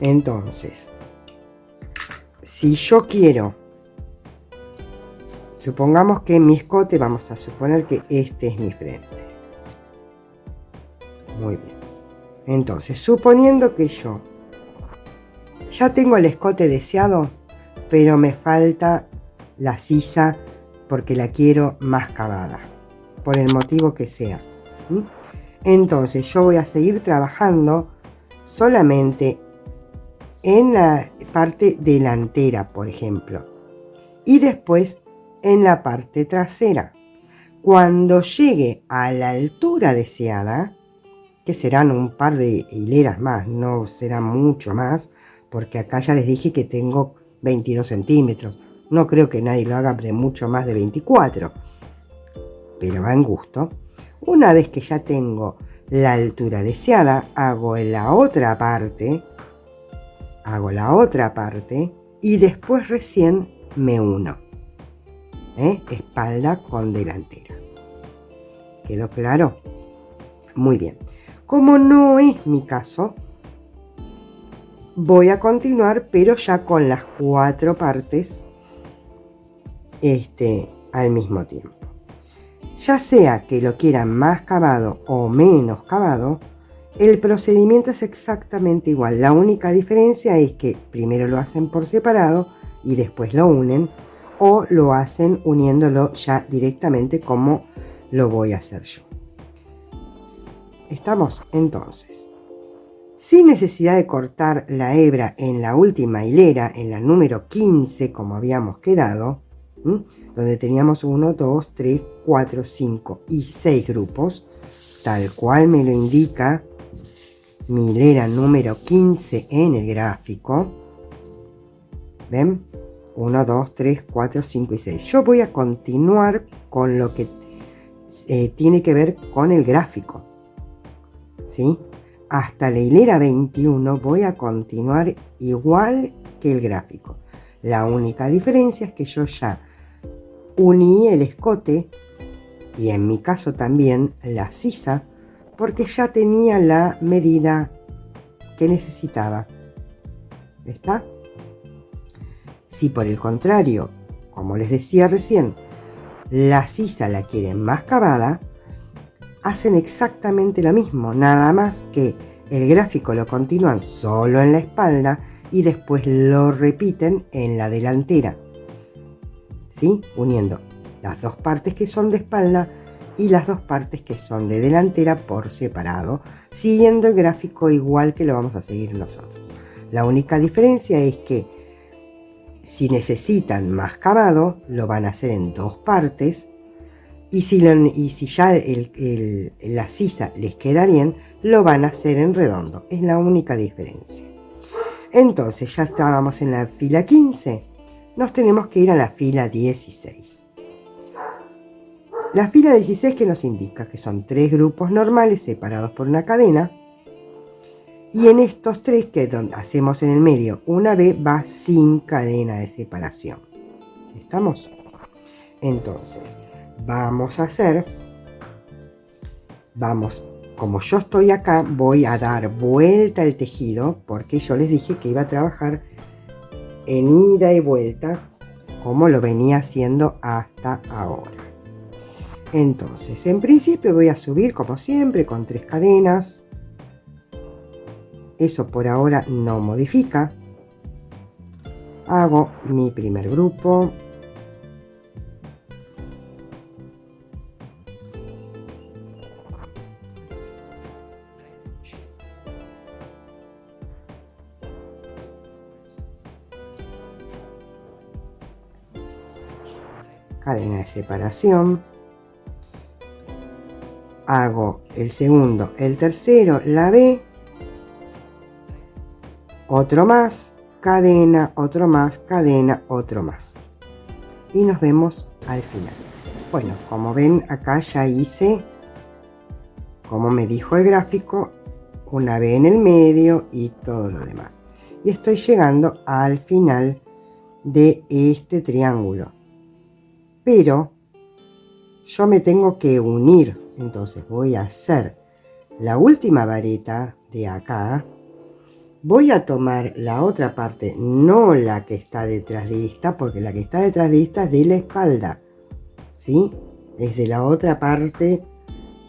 Entonces, si yo quiero, supongamos que mi escote, vamos a suponer que este es mi frente. Muy bien. Entonces, suponiendo que yo ya tengo el escote deseado, pero me falta la sisa porque la quiero más cavada, por el motivo que sea. Entonces yo voy a seguir trabajando solamente en la parte delantera, por ejemplo, y después en la parte trasera. Cuando llegue a la altura deseada, que serán un par de hileras más, no será mucho más, porque acá ya les dije que tengo 22 centímetros. No creo que nadie lo haga de mucho más de 24, pero va en gusto. Una vez que ya tengo la altura deseada, hago la otra parte y después recién me uno. Espalda con delantera. ¿Quedó claro? Muy bien. Como no es mi caso, voy a continuar, pero ya con las 4 partes al mismo tiempo. Ya sea que lo quieran más cavado o menos cavado, el procedimiento es exactamente igual. La única diferencia es que primero lo hacen por separado y después lo unen, o lo hacen uniéndolo ya directamente como lo voy a hacer yo. ¿Estamos? Entonces, sin necesidad de cortar la hebra en la última hilera, en la número 15, como habíamos quedado, donde teníamos 1, 2, 3, 4, 5 y 6 grupos, tal cual me lo indica mi hilera número 15 en el gráfico. ¿Ven? 1, 2, 3, 4, 5 y 6. Yo voy a continuar con lo que tiene que ver con el gráfico, ¿sí? Hasta la hilera 21 voy a continuar igual que el gráfico. La única diferencia es que yo ya uní el escote y en mi caso también la sisa, porque ya tenía la medida que necesitaba. ¿Está? Si por el contrario, como les decía recién, la sisa la quieren más cavada, hacen exactamente lo mismo, nada más que el gráfico lo continúan solo en la espalda y después lo repiten en la delantera, ¿sí? Uniendo las dos partes que son de espalda y las dos partes que son de delantera por separado, siguiendo el gráfico igual que lo vamos a seguir nosotros. La única diferencia es que si necesitan más cavado, lo van a hacer en dos partes. Y si ya la sisa les queda bien, lo van a hacer en redondo. Es la única diferencia. Entonces ya estábamos en la fila 15. Nos tenemos que ir a la fila 16. La fila 16 que nos indica que son 3 grupos normales separados por una cadena. Y en estos 3 que hacemos en el medio una B va sin cadena de separación. ¿Estamos? Entonces como yo estoy acá, voy a dar vuelta el tejido, porque yo les dije que iba a trabajar en ida y vuelta, como lo venía haciendo hasta ahora. Entonces, en principio voy a subir como siempre con 3 cadenas. Eso por ahora no modifica. Hago mi primer grupo. Cadena de separación. Hago el segundo, el tercero, la B, otro más, cadena, otro más, cadena, otro más. Y nos vemos al final. Bueno, como ven acá ya hice, como me dijo el gráfico, una B en el medio y todo lo demás. Y estoy llegando al final de este triángulo. Pero yo me tengo que unir, entonces voy a hacer la última vareta de acá, voy a tomar la otra parte, no la que está detrás de esta, porque la que está detrás de esta es de la espalda, ¿sí? Es de la otra parte,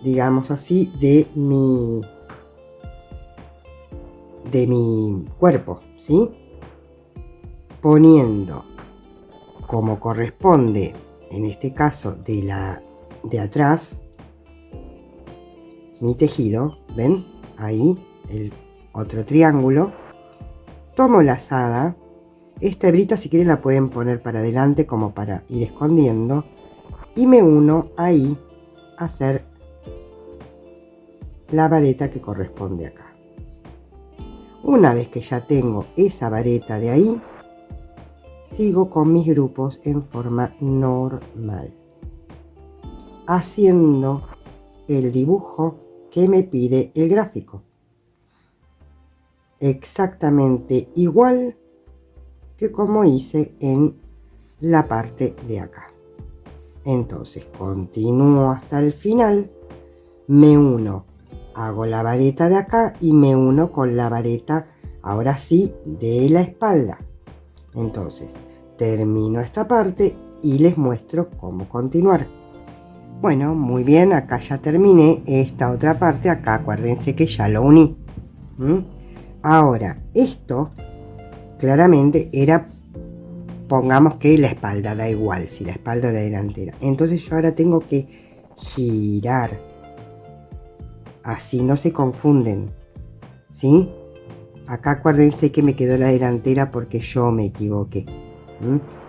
digamos así, de mi cuerpo, ¿sí? Poniendo como corresponde, en este caso de atrás, mi tejido, ¿ven? Ahí el otro triángulo. Tomo la lazada. Esta hebrita si quieren la pueden poner para adelante como para ir escondiendo. Y me uno ahí a hacer la vareta que corresponde acá. Una vez que ya tengo esa vareta de ahí, sigo con mis grupos en forma normal, haciendo el dibujo que me pide el gráfico. Exactamente igual que como hice en la parte de acá. Entonces continúo hasta el final, me uno, hago la vareta de acá y me uno con la vareta, ahora sí, de la espalda. Entonces termino esta parte y les muestro cómo continuar. Bueno, muy bien, acá ya terminé esta otra parte, acá acuérdense que ya lo uní. Ahora, esto claramente era, pongamos que la espalda, da igual si la espalda o la delantera. Entonces yo ahora tengo que girar, así no se confunden, ¿sí? acá acuérdense que me quedó la delantera porque yo me equivoqué.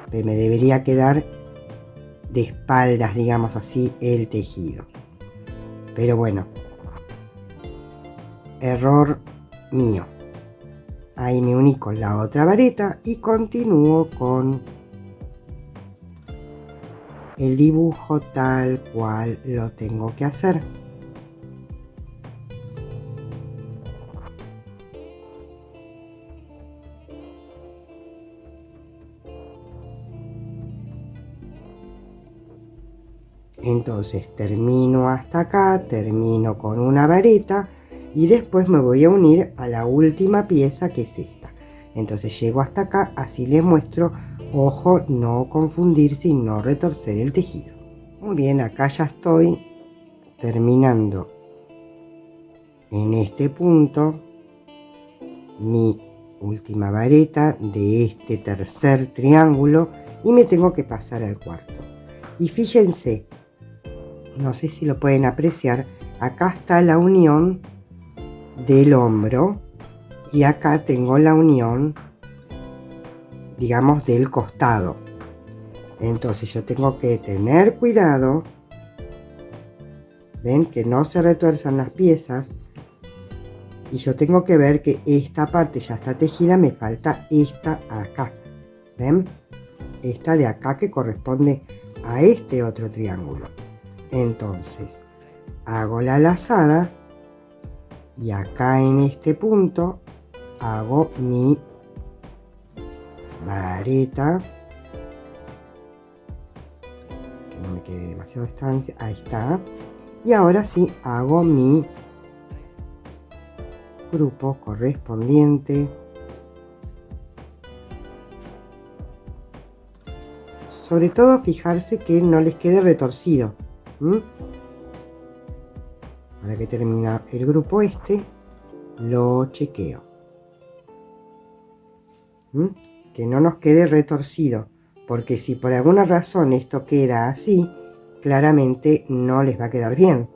Pero me debería quedar de espaldas, digamos así, el tejido. Pero bueno, error mío. Ahí me uní con la otra vareta y continúo con el dibujo tal cual lo tengo que hacer. Entonces termino hasta acá, termino con una vareta y después me voy a unir a la última pieza, que es esta. Entonces llego hasta acá, así les muestro, ojo, no confundirse y no retorcer el tejido. Muy bien, acá ya estoy terminando en este punto mi última vareta de este tercer triángulo y me tengo que pasar al cuarto. Y fíjense, no sé si lo pueden apreciar, acá está la unión del hombro y acá tengo la unión, digamos, del costado. Entonces yo tengo que tener cuidado, ven, que no se retuerzan las piezas, y yo tengo que ver que esta parte ya está tejida, me falta esta acá, ven, esta de acá que corresponde a este otro triángulo. Entonces hago la lazada y acá en este punto hago mi vareta, que no me quede demasiado distancia, ahí está. Y ahora sí hago mi grupo correspondiente. Sobre todo fijarse que no les quede retorcido. Ahora que termina el grupo este, lo chequeo. Que no nos quede retorcido, porque si por alguna razón esto queda así, claramente no les va a quedar bien.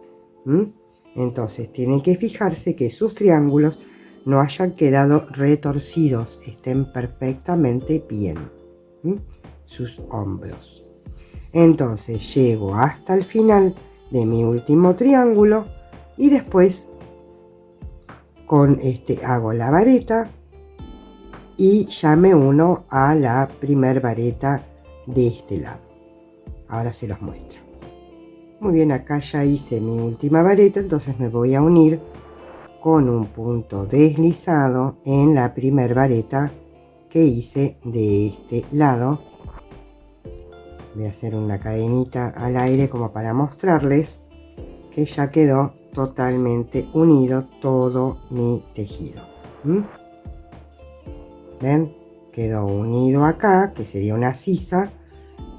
Entonces tienen que fijarse que sus triángulos no hayan quedado retorcidos, estén perfectamente bien. Sus hombros. Entonces llego hasta el final de mi último triángulo y después con este hago la vareta y ya me uno a la primer vareta de este lado. Ahora se los muestro. Muy bien, acá ya hice mi última vareta, entonces me voy a unir con un punto deslizado en la primer vareta que hice de este lado. Voy a hacer una cadenita al aire como para mostrarles que ya quedó totalmente unido todo mi tejido. ¿Ven? Quedó unido acá, que sería una sisa,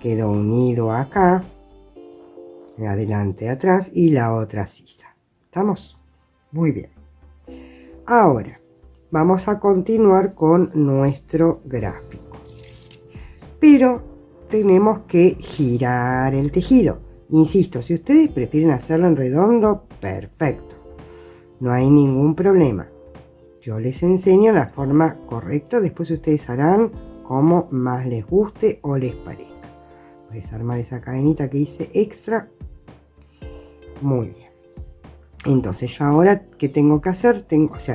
quedó unido acá, adelante, atrás, y la otra sisa. ¿Estamos? Muy bien. Ahora vamos a continuar con nuestro gráfico, pero tenemos que girar el tejido. Insisto, si ustedes prefieren hacerlo en redondo, perfecto, no hay ningún problema. Yo les enseño la forma correcta, después ustedes harán como más les guste o les parezca. Voy a desarmar esa cadenita que hice extra. Muy bien. Entonces yo ahora, ¿qué tengo que hacer?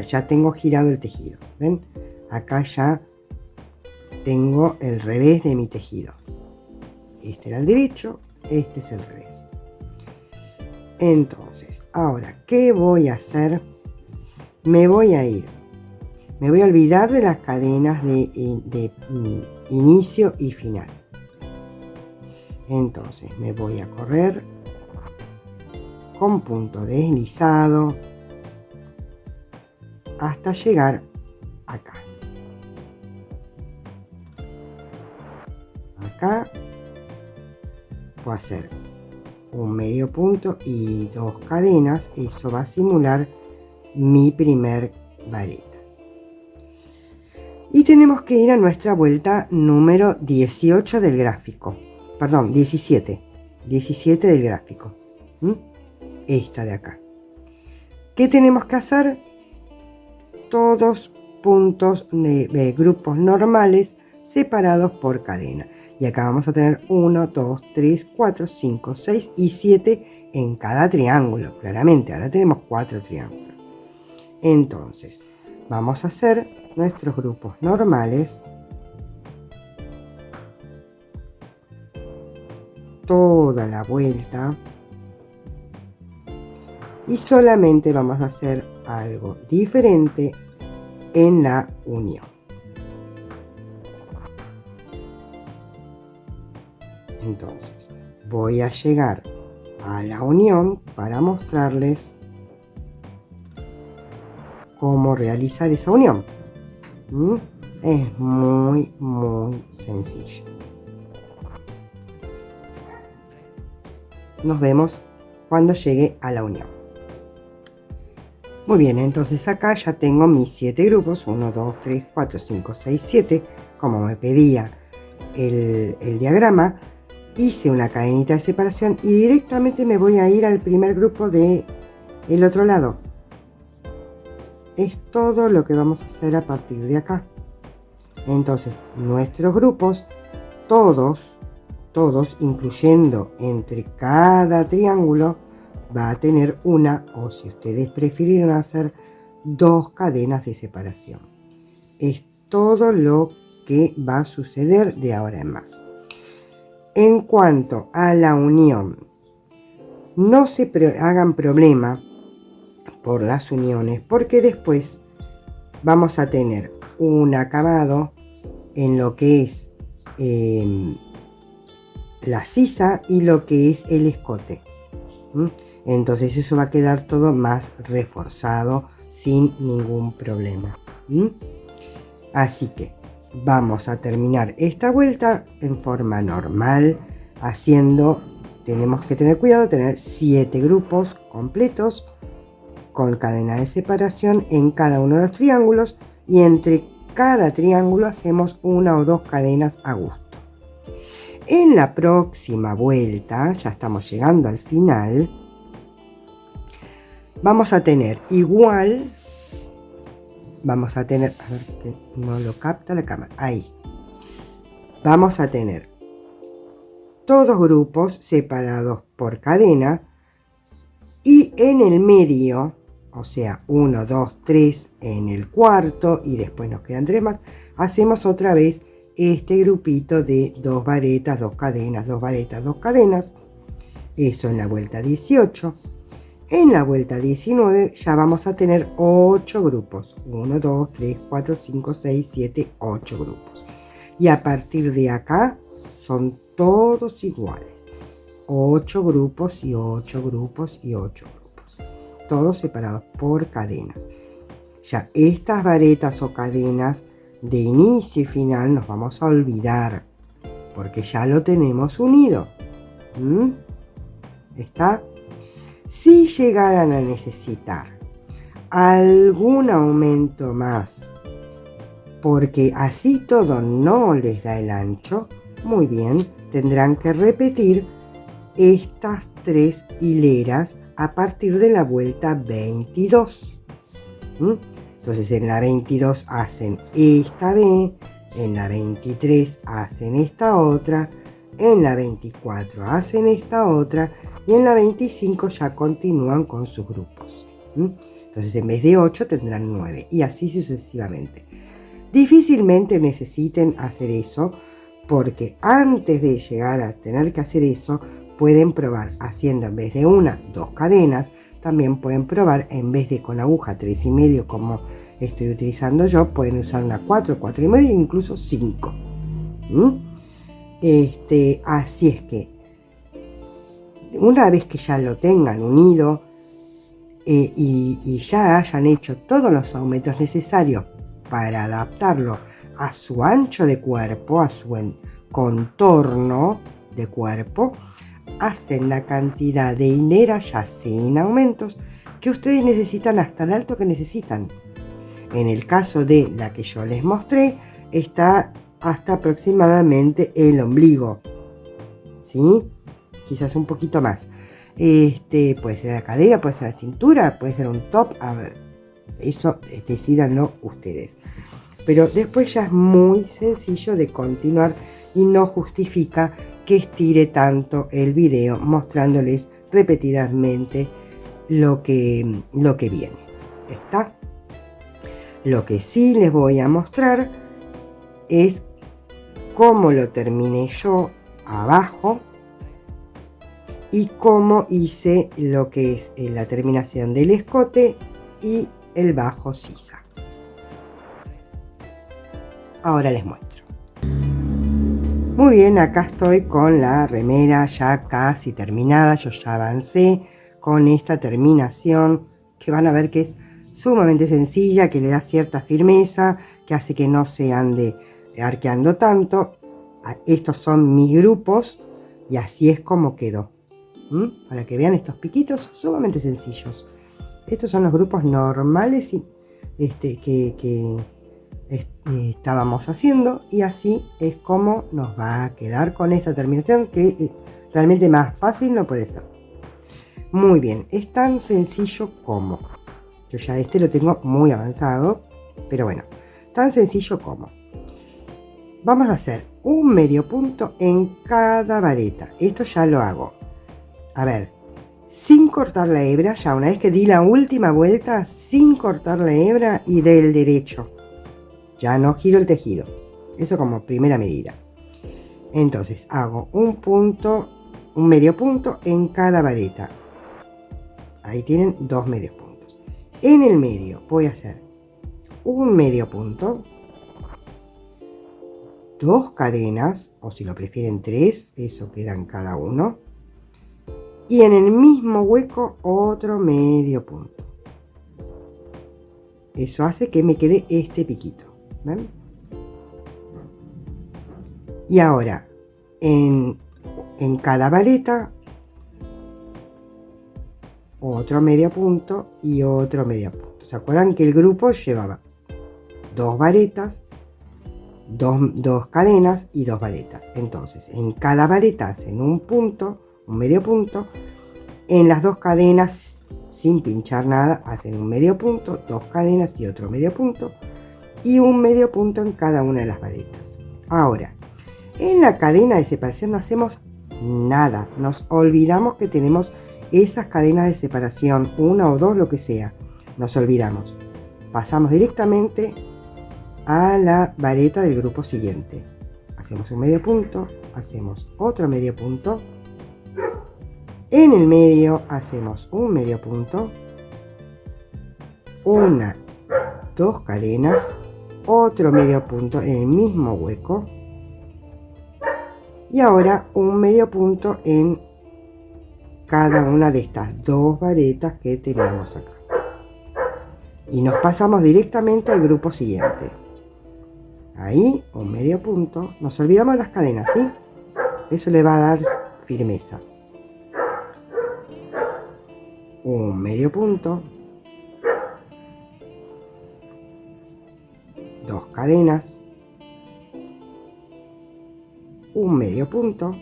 Ya tengo girado el tejido. ¿Ven? Acá ya tengo el revés de mi tejido. Este era el derecho, este es el revés. Entonces, ahora, ¿qué voy a hacer? Me voy a olvidar de las cadenas de inicio y final. Entonces me voy a correr con punto deslizado hasta llegar acá. Acá voy a hacer un medio punto y 2 cadenas. Eso va a simular mi primer vareta. Y tenemos que ir a nuestra vuelta número 18 del gráfico. Perdón, 17. 17 del gráfico. Esta de acá. ¿Qué tenemos que hacer? Todos puntos de grupos normales separados por cadena. Y acá vamos a tener 1, 2, 3, 4, 5, 6 y 7 en cada triángulo. Claramente, ahora tenemos 4 triángulos. Entonces, vamos a hacer nuestros grupos normales. Toda la vuelta. Y solamente vamos a hacer algo diferente en la unión. Entonces, voy a llegar a la unión para mostrarles cómo realizar esa unión. Es muy sencillo. Nos vemos cuando llegue a la unión. Muy bien, entonces acá ya tengo mis 7 grupos, 1, 2, 3, 4, 5, 6, 7, como me pedía el diagrama. Hice una cadenita de separación y directamente me voy a ir al primer grupo del otro lado. Es todo lo que vamos a hacer a partir de acá. Entonces, nuestros grupos, todos, incluyendo entre cada triángulo, va a tener una, o si ustedes prefieren hacer 2 cadenas de separación. Es todo lo que va a suceder de ahora en más. En cuanto a la unión, no se hagan problema por las uniones, porque después vamos a tener un acabado en lo que es la sisa y lo que es el escote. Entonces eso va a quedar todo más reforzado sin ningún problema. Así que vamos a terminar esta vuelta en forma normal, tenemos que tener cuidado de tener 7 grupos completos con cadena de separación en cada uno de los triángulos, y entre cada triángulo hacemos 1 o 2 cadenas a gusto. En la próxima vuelta, ya estamos llegando al final, vamos a tener igual. Vamos a tener, a ver que no lo capta la cámara, ahí. Vamos a tener todos grupos separados por cadena, y en el medio, o sea, 1, 2, 3 en el cuarto, y después nos quedan 3 más, hacemos otra vez este grupito de 2 varetas, 2 cadenas, 2 varetas, 2 cadenas. Eso en la vuelta 18. En la vuelta 19 ya vamos a tener 8 grupos. 1, 2, 3, 4, 5, 6, 7, 8 grupos. Y a partir de acá son todos iguales. 8 grupos y 8 grupos y 8 grupos. Todos separados por cadenas. Ya estas varetas o cadenas de inicio y final nos vamos a olvidar, porque ya lo tenemos unido. ¿Está? Si llegaran a necesitar algún aumento más, porque así todo no les da el ancho, muy bien, tendrán que repetir estas 3 hileras a partir de la vuelta 22. Entonces en la 22 hacen esta B, en la 23 hacen esta otra, en la 24 hacen esta otra, y en la 25 ya continúan con sus grupos. Entonces en vez de 8 tendrán 9, y así sucesivamente. Difícilmente necesiten hacer eso, porque antes de llegar a tener que hacer eso, pueden probar haciendo en vez de 1, 2 cadenas. También pueden probar, en vez de con aguja 3,5 como estoy utilizando yo, pueden usar una 4, 4,5 e incluso 5. Así es que una vez que ya lo tengan unido y ya hayan hecho todos los aumentos necesarios para adaptarlo a su ancho de cuerpo, a su contorno de cuerpo, hacen la cantidad de hileras, ya sin aumentos, que ustedes necesitan hasta el alto que necesitan. En el caso de la que yo les mostré, está hasta aproximadamente el ombligo, ¿sí? Quizás un poquito más. Puede ser la cadera, puede ser la cintura, puede ser un top. A ver, Eso decídanlo ustedes. Pero después ya es muy sencillo de continuar y no justifica que estire tanto el video mostrándoles repetidamente lo que viene. ¿Está? Lo que sí les voy a mostrar es cómo lo terminé yo abajo y cómo hice lo que es la terminación del escote y el bajo sisa. Ahora les muestro. Muy bien, acá estoy con la remera ya casi terminada. Yo ya avancé con esta terminación que van a ver que es sumamente sencilla, que le da cierta firmeza, que hace que no se ande arqueando tanto. Estos son mis grupos y así es como quedó. Para que vean estos piquitos sumamente sencillos. Estos son los grupos normales que estábamos haciendo, y así es como nos va a quedar con esta terminación, que realmente más fácil no puede ser. Muy bien, es tan sencillo como, yo ya lo tengo muy avanzado, pero bueno, tan sencillo como, vamos a hacer un medio punto en cada vareta. Esto ya lo hago, a ver, sin cortar la hebra. Ya una vez que di la última vuelta, sin cortar la hebra y del derecho, ya no giro el tejido. Eso como primera medida. Entonces hago un medio punto en cada vareta. Ahí tienen 2 medios puntos. En el medio voy a hacer un medio punto, 2 cadenas, o si lo prefieren 3, eso quedan cada uno. Y en el mismo hueco otro medio punto. Eso hace que me quede este piquito. ¿Ven? Y ahora en cada vareta otro medio punto y otro medio punto. ¿Se acuerdan que el grupo llevaba 2 varetas, 2 cadenas y 2 varetas? Entonces en cada vareta hacen un punto, un medio punto. En las 2 cadenas, sin pinchar nada, hacen un medio punto, 2 cadenas y otro medio punto, y un medio punto en cada una de las varetas. Ahora, en la cadena de separación no hacemos nada, nos olvidamos que tenemos esas cadenas de separación, 1 o 2, lo que sea, nos olvidamos. Pasamos directamente a la vareta del grupo siguiente. Hacemos un medio punto, hacemos otro medio punto, en el medio hacemos un medio punto, 2 cadenas, otro medio punto en el mismo hueco, y ahora un medio punto en cada una de estas 2 varetas que teníamos acá. Y nos pasamos directamente al grupo siguiente. Ahí un medio punto, nos olvidamos las cadenas, ¿sí? Eso le va a dar firmeza. Un medio punto, 2 cadenas, un medio punto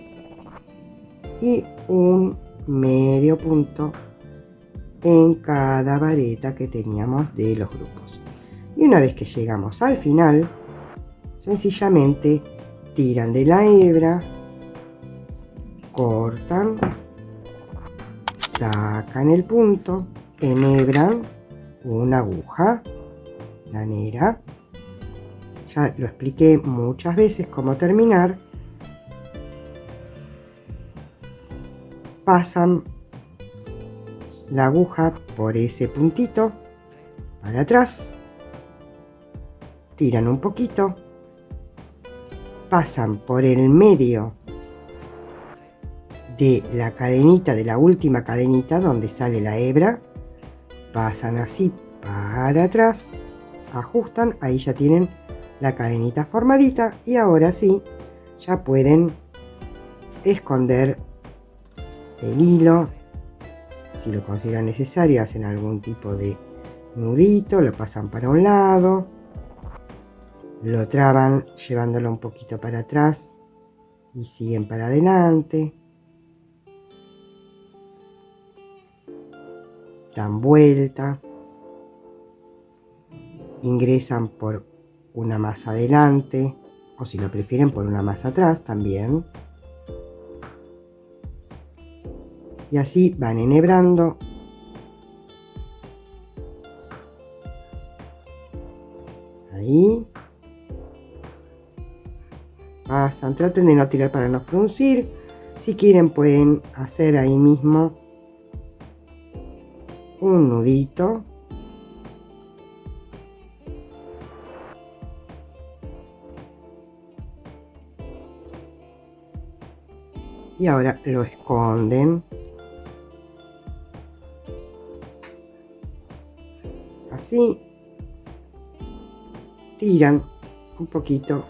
y un medio punto en cada vareta que teníamos de los grupos. Y una vez que llegamos al final, sencillamente tiran de la hebra, cortan, sacan el punto, enhebran una aguja lanera. Ya lo expliqué muchas veces cómo terminar. Pasan la aguja por ese puntito para atrás, tiran un poquito, pasan por el medio de la cadenita, de la última cadenita donde sale la hebra, pasan así para atrás, ajustan, ahí ya tienen la cadenita formadita, y ahora sí ya pueden esconder el hilo. Si lo consideran necesario, hacen algún tipo de nudito, lo pasan para un lado, lo traban llevándolo un poquito para atrás y siguen para adelante, dan vuelta ingresan por una más adelante, o si lo prefieren por una más atrás también. Y así van enhebrando. Ahí. Pasan, traten de no tirar para no fruncir. Si quieren pueden hacer ahí mismo un nudito. Y ahora lo esconden. Así. Tiran un poquito.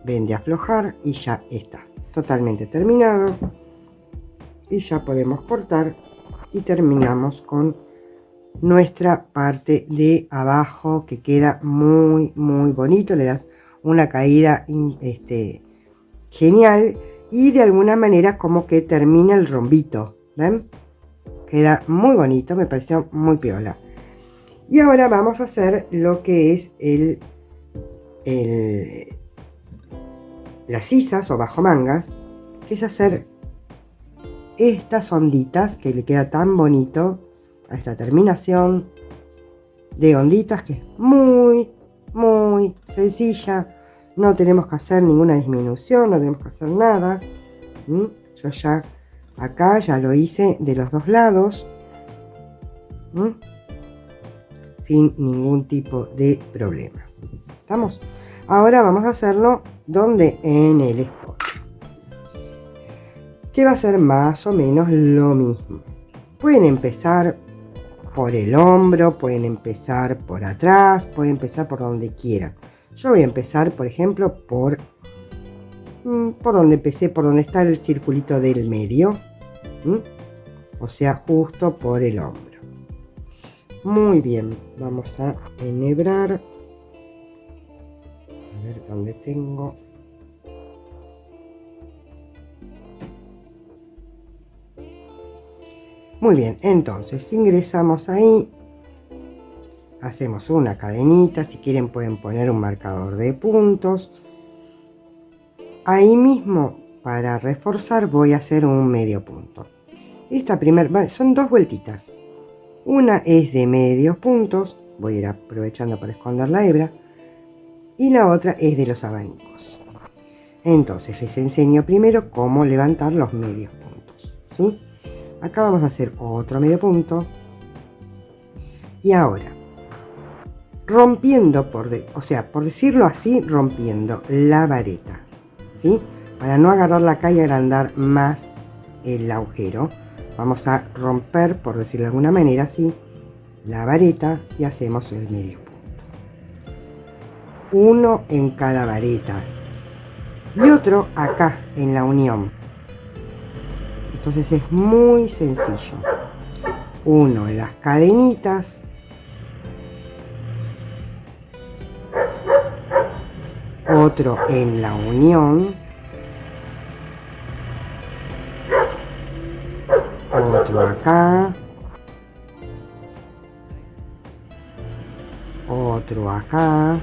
Ven de aflojar y ya está totalmente terminado. Y ya podemos cortar y terminamos con nuestra parte de abajo, que queda muy bonito. Le das una caída genial y de alguna manera como que termina el rombito, ¿ven? Queda muy bonito, me pareció muy piola. Y ahora vamos a hacer lo que es las sisas o bajo mangas, que es hacer estas onditas que le queda tan bonito a esta terminación de onditas, que es muy sencilla. No tenemos que hacer ninguna disminución, no tenemos que hacer nada. Yo ya acá ya lo hice de los dos lados, sin ningún tipo de problema. ¿Estamos? Ahora vamos a hacerlo donde en el escote, que va a ser más o menos lo mismo. Pueden empezar por el hombro, pueden empezar por atrás, pueden empezar por donde quieran. Yo voy a empezar, por ejemplo, por donde empecé, por donde está el circulito del medio, o sea, justo por el hombro. Muy bien, vamos a enhebrar. A ver dónde tengo. Muy bien, entonces ingresamos ahí, hacemos una cadenita. Si quieren pueden poner un marcador de puntos. Ahí mismo, para reforzar, voy a hacer un medio punto. Esta primera, son dos vueltitas. Una es de medios puntos, voy a ir aprovechando para esconder la hebra, y la otra es de los abanicos. Entonces les enseño primero cómo levantar los medios puntos, ¿sí? Acá vamos a hacer otro medio punto. Y ahora, rompiendo, por decirlo así, rompiendo la vareta, ¿sí? Para no agarrarla acá y agrandar más el agujero, vamos a romper, por decirlo de alguna manera, así, la vareta y hacemos el medio punto. Uno en cada vareta y otro acá en la unión. Entonces es muy sencillo. Uno en las cadenitas, otro en la unión, otro acá, otro acá,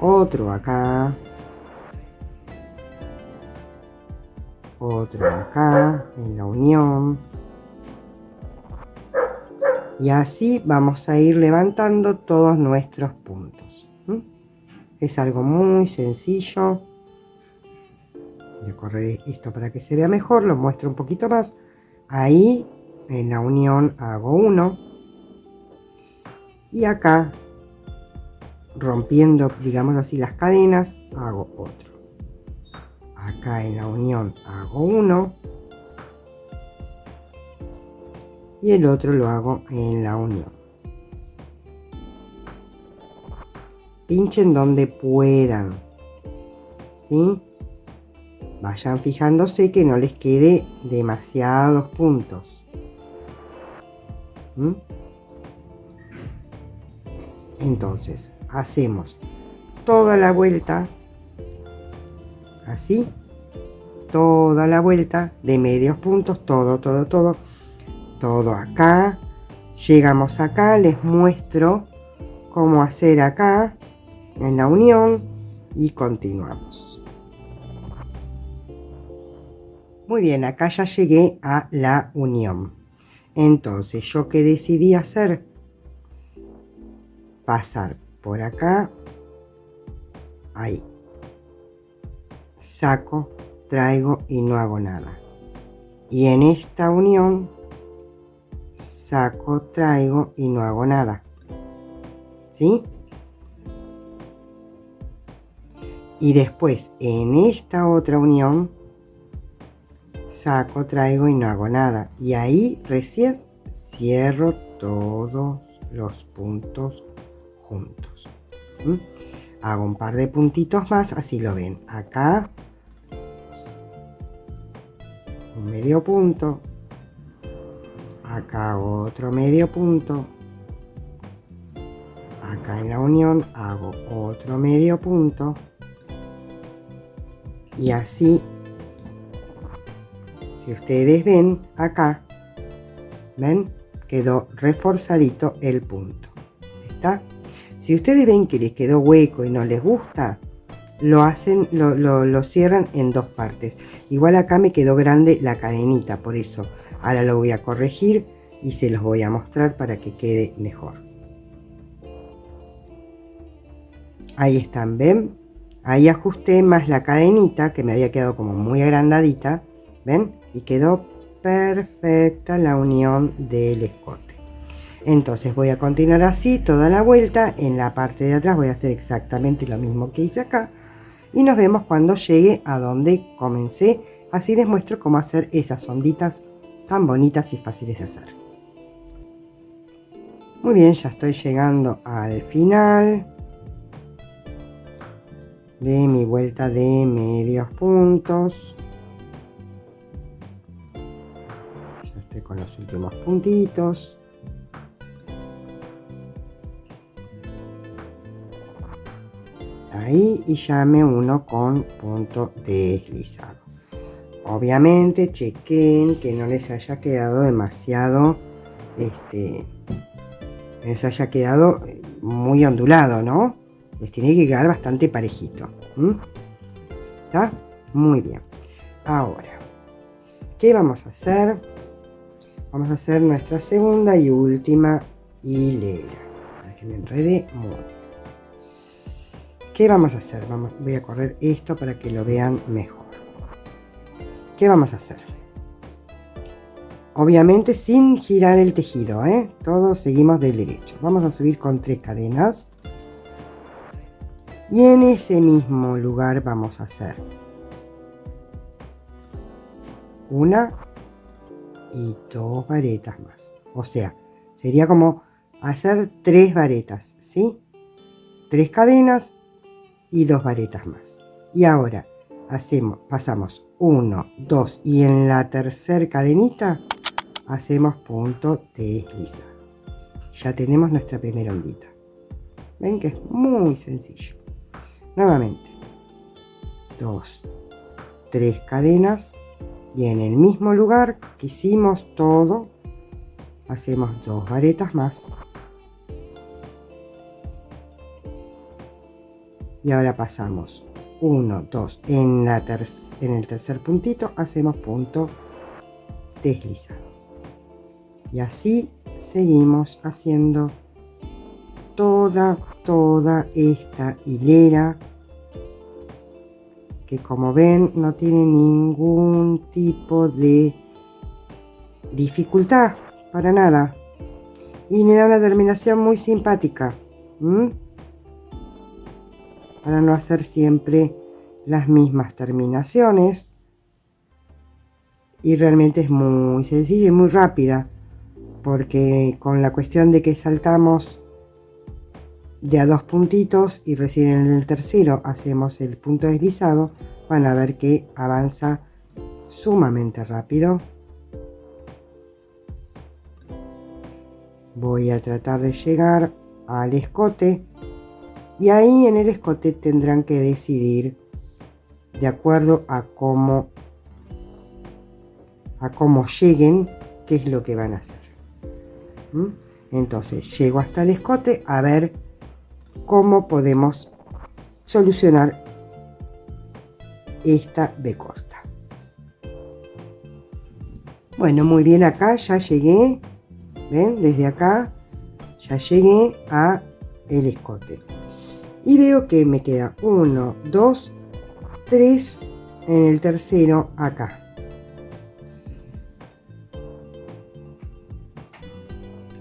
otro acá, otro acá en la unión, y así vamos a ir levantando todos nuestros puntos. Es algo muy sencillo. Voy a correr esto para que se vea mejor, lo muestro un poquito más. Ahí en la unión hago uno, y acá, rompiendo, digamos así, las cadenas, hago otro. Acá en la unión hago uno, y el otro lo hago en la unión. Pinchen donde puedan, ¿sí? Vayan fijándose que no les quede demasiados puntos. Entonces hacemos toda la vuelta así, toda la vuelta de medios puntos, todo acá, Llegamos acá, les muestro cómo hacer acá en la unión y continuamos. Muy bien, acá ya llegué a la unión. Entonces, ¿yo qué decidí hacer? Pasar por acá, ahí. Saco, traigo y no hago nada. Y en esta unión, saco, traigo y no hago nada. ¿Sí? Y después, en esta otra unión, saco, traigo y no hago nada. Y ahí recién cierro todos los puntos juntos. ¿Mm? Hago un par de puntitos más, así lo ven. Acá, un medio punto. Acá hago otro medio punto. Acá en la unión hago otro medio punto. Y así, si ustedes ven acá, ¿ven? Quedó reforzadito el punto. ¿Está? Si ustedes ven que les quedó hueco y no les gusta, lo cierran en dos partes. Igual acá me quedó grande la cadenita, por eso ahora lo voy a corregir y se los voy a mostrar para que quede mejor. Ahí están, ¿ven? Ahí ajusté más la cadenita que me había quedado como muy agrandadita, ¿ven? Y quedó perfecta la unión del escote. Entonces voy a continuar así toda la vuelta. En la parte de atrás voy a hacer exactamente lo mismo que hice acá. Y nos vemos cuando llegue a donde comencé. Así les muestro cómo hacer esas onditas tan bonitas y fáciles de hacer. Muy bien, ya estoy llegando al final de mi vuelta de medios puntos. Ya estoy con los últimos puntitos. Ahí, y ya me uno con punto deslizado. Obviamente chequen que no les haya quedado demasiado, les haya quedado muy ondulado, ¿no? Les tiene que quedar bastante parejito. ¿Está? Muy bien. Ahora, ¿qué vamos a hacer? Vamos a hacer nuestra segunda y última hilera. Para que me enrede mucho. ¿Qué vamos a hacer? Voy a correr esto para que lo vean mejor. ¿Qué vamos a hacer? Obviamente sin girar el tejido, ¿eh? Todos seguimos del derecho. Vamos a subir con 3 cadenas. Y en ese mismo lugar vamos a hacer una y 2 varetas más. O sea, sería como hacer 3 varetas, ¿sí? 3 cadenas y 2 varetas más. Y ahora pasamos 1, 2 y en la tercera cadenita hacemos punto deslizado. Ya tenemos nuestra primera ondita. Ven que es muy sencillo. Nuevamente 2, 3 cadenas y en el mismo lugar que hicimos todo hacemos 2 varetas más. Y ahora pasamos 1, 2, en el tercer puntito hacemos punto deslizado. Y así seguimos haciendo toda esta hilera, que como ven no tiene ningún tipo de dificultad, para nada. Y me da una terminación muy simpática. Para no hacer siempre las mismas terminaciones. Y realmente es muy sencilla y muy rápida, porque con la cuestión de que saltamos de a 2 puntitos y recién en el tercero hacemos el punto deslizado, van a ver que avanza sumamente rápido. Voy a tratar de llegar al escote. Y ahí en el escote tendrán que decidir de acuerdo a cómo lleguen, qué es lo que van a hacer. ¿Mm? Entonces llego hasta el escote a ver cómo podemos solucionar esta B corta. Bueno, muy bien, acá ya llegué, ven, desde acá ya llegué a el escote y veo que me queda 1, 2, 3 en el tercero acá.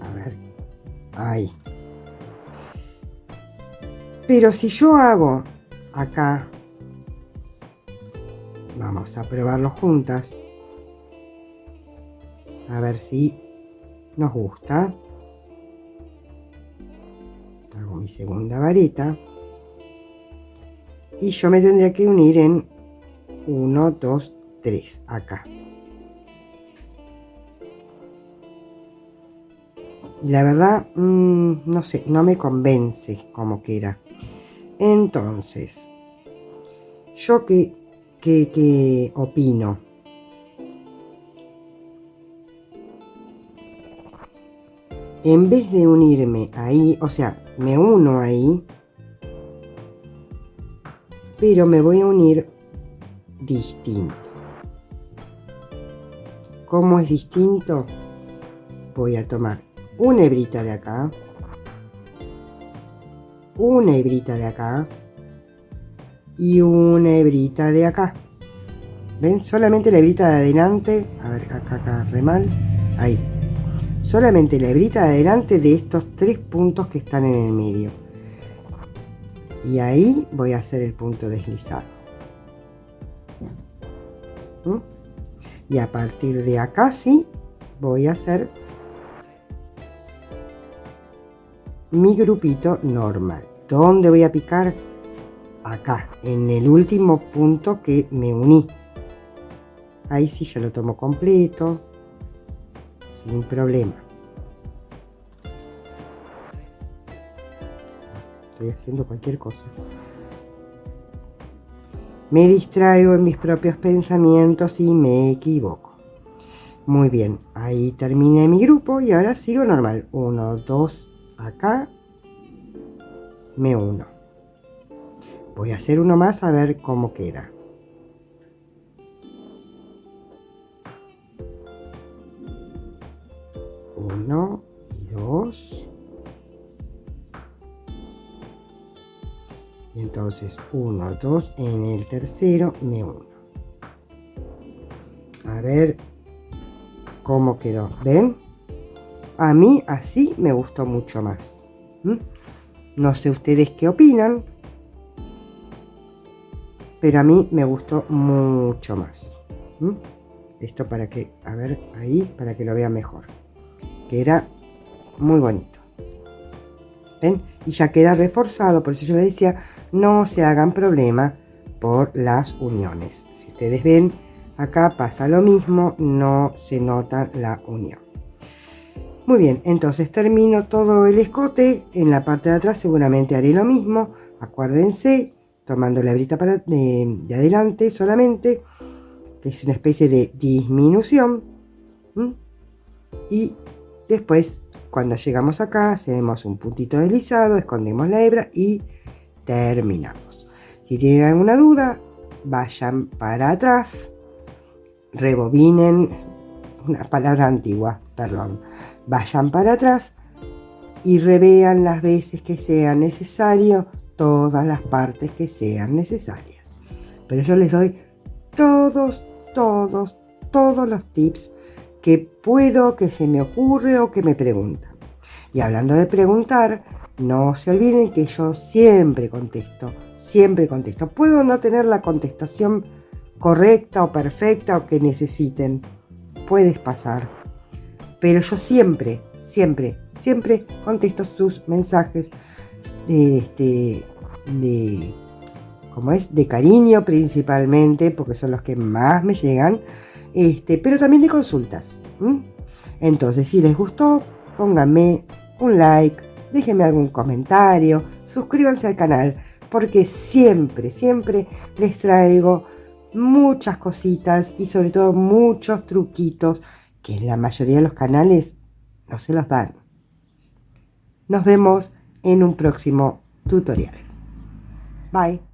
A ver, ahí. Pero si yo hago acá, vamos a probarlo juntas, a ver si nos gusta. Hago mi segunda vareta y yo me tendría que unir en 1, 2, 3 acá. Y la verdad, no sé, no me convence como queda. Entonces, ¿yo qué opino? En vez de unirme ahí, o sea, me uno ahí, pero me voy a unir distinto. ¿Cómo es distinto? Voy a tomar una hebrita de acá, una hebrita de acá y una hebrita de acá. ¿Ven? Solamente la hebrita de adelante, a ver, acá, re mal, ahí. Solamente la hebrita de adelante de estos 3 puntos que están en el medio. Y ahí voy a hacer el punto deslizado. ¿Mm? Y a partir de acá sí voy a hacer mi grupito normal. ¿Dónde voy a picar? Acá, en el último punto que me uní. Ahí sí ya lo tomo completo, sin problema. Estoy haciendo cualquier cosa. Me distraigo en mis propios pensamientos y me equivoco. Muy bien, ahí terminé mi grupo y ahora sigo normal. 1, 2, acá, me uno. Voy a hacer uno más a ver cómo queda. Uno y 2. Y entonces 1, 2, en el tercero me uno. A ver cómo quedó. ¿Ven? A mí así me gustó mucho más. No sé ustedes qué opinan, pero a mí me gustó mucho más. Esto para que, a ver, ahí, para que lo vean mejor. Queda muy bonito. ¿Ven? Y ya queda reforzado, por eso yo les decía, no se hagan problema por las uniones. Si ustedes ven, acá pasa lo mismo, no se nota la unión. Muy bien, entonces termino todo el escote. En la parte de atrás seguramente haré lo mismo. Acuérdense, tomando la hebrita de adelante solamente, que es una especie de disminución. Y después, cuando llegamos acá, hacemos un puntito deslizado, escondemos la hebra y terminamos. Si tienen alguna duda, vayan para atrás, rebobinen, una palabra antigua, perdón, vayan para atrás y revean las veces que sea necesario, todas las partes que sean necesarias. Pero yo les doy todos los tips que puedo, que se me ocurre o que me preguntan. Y hablando de preguntar, no se olviden que yo siempre contesto. Puedo no tener la contestación correcta o perfecta o que necesiten. Puedes pasar. Pero yo siempre contesto sus mensajes de cariño principalmente, porque son los que más me llegan, pero también de consultas. Entonces, si les gustó, pónganme un like, déjenme algún comentario, suscríbanse al canal, porque siempre les traigo muchas cositas y sobre todo muchos truquitos que en la mayoría de los canales no se los dan. Nos vemos en un próximo tutorial. Bye.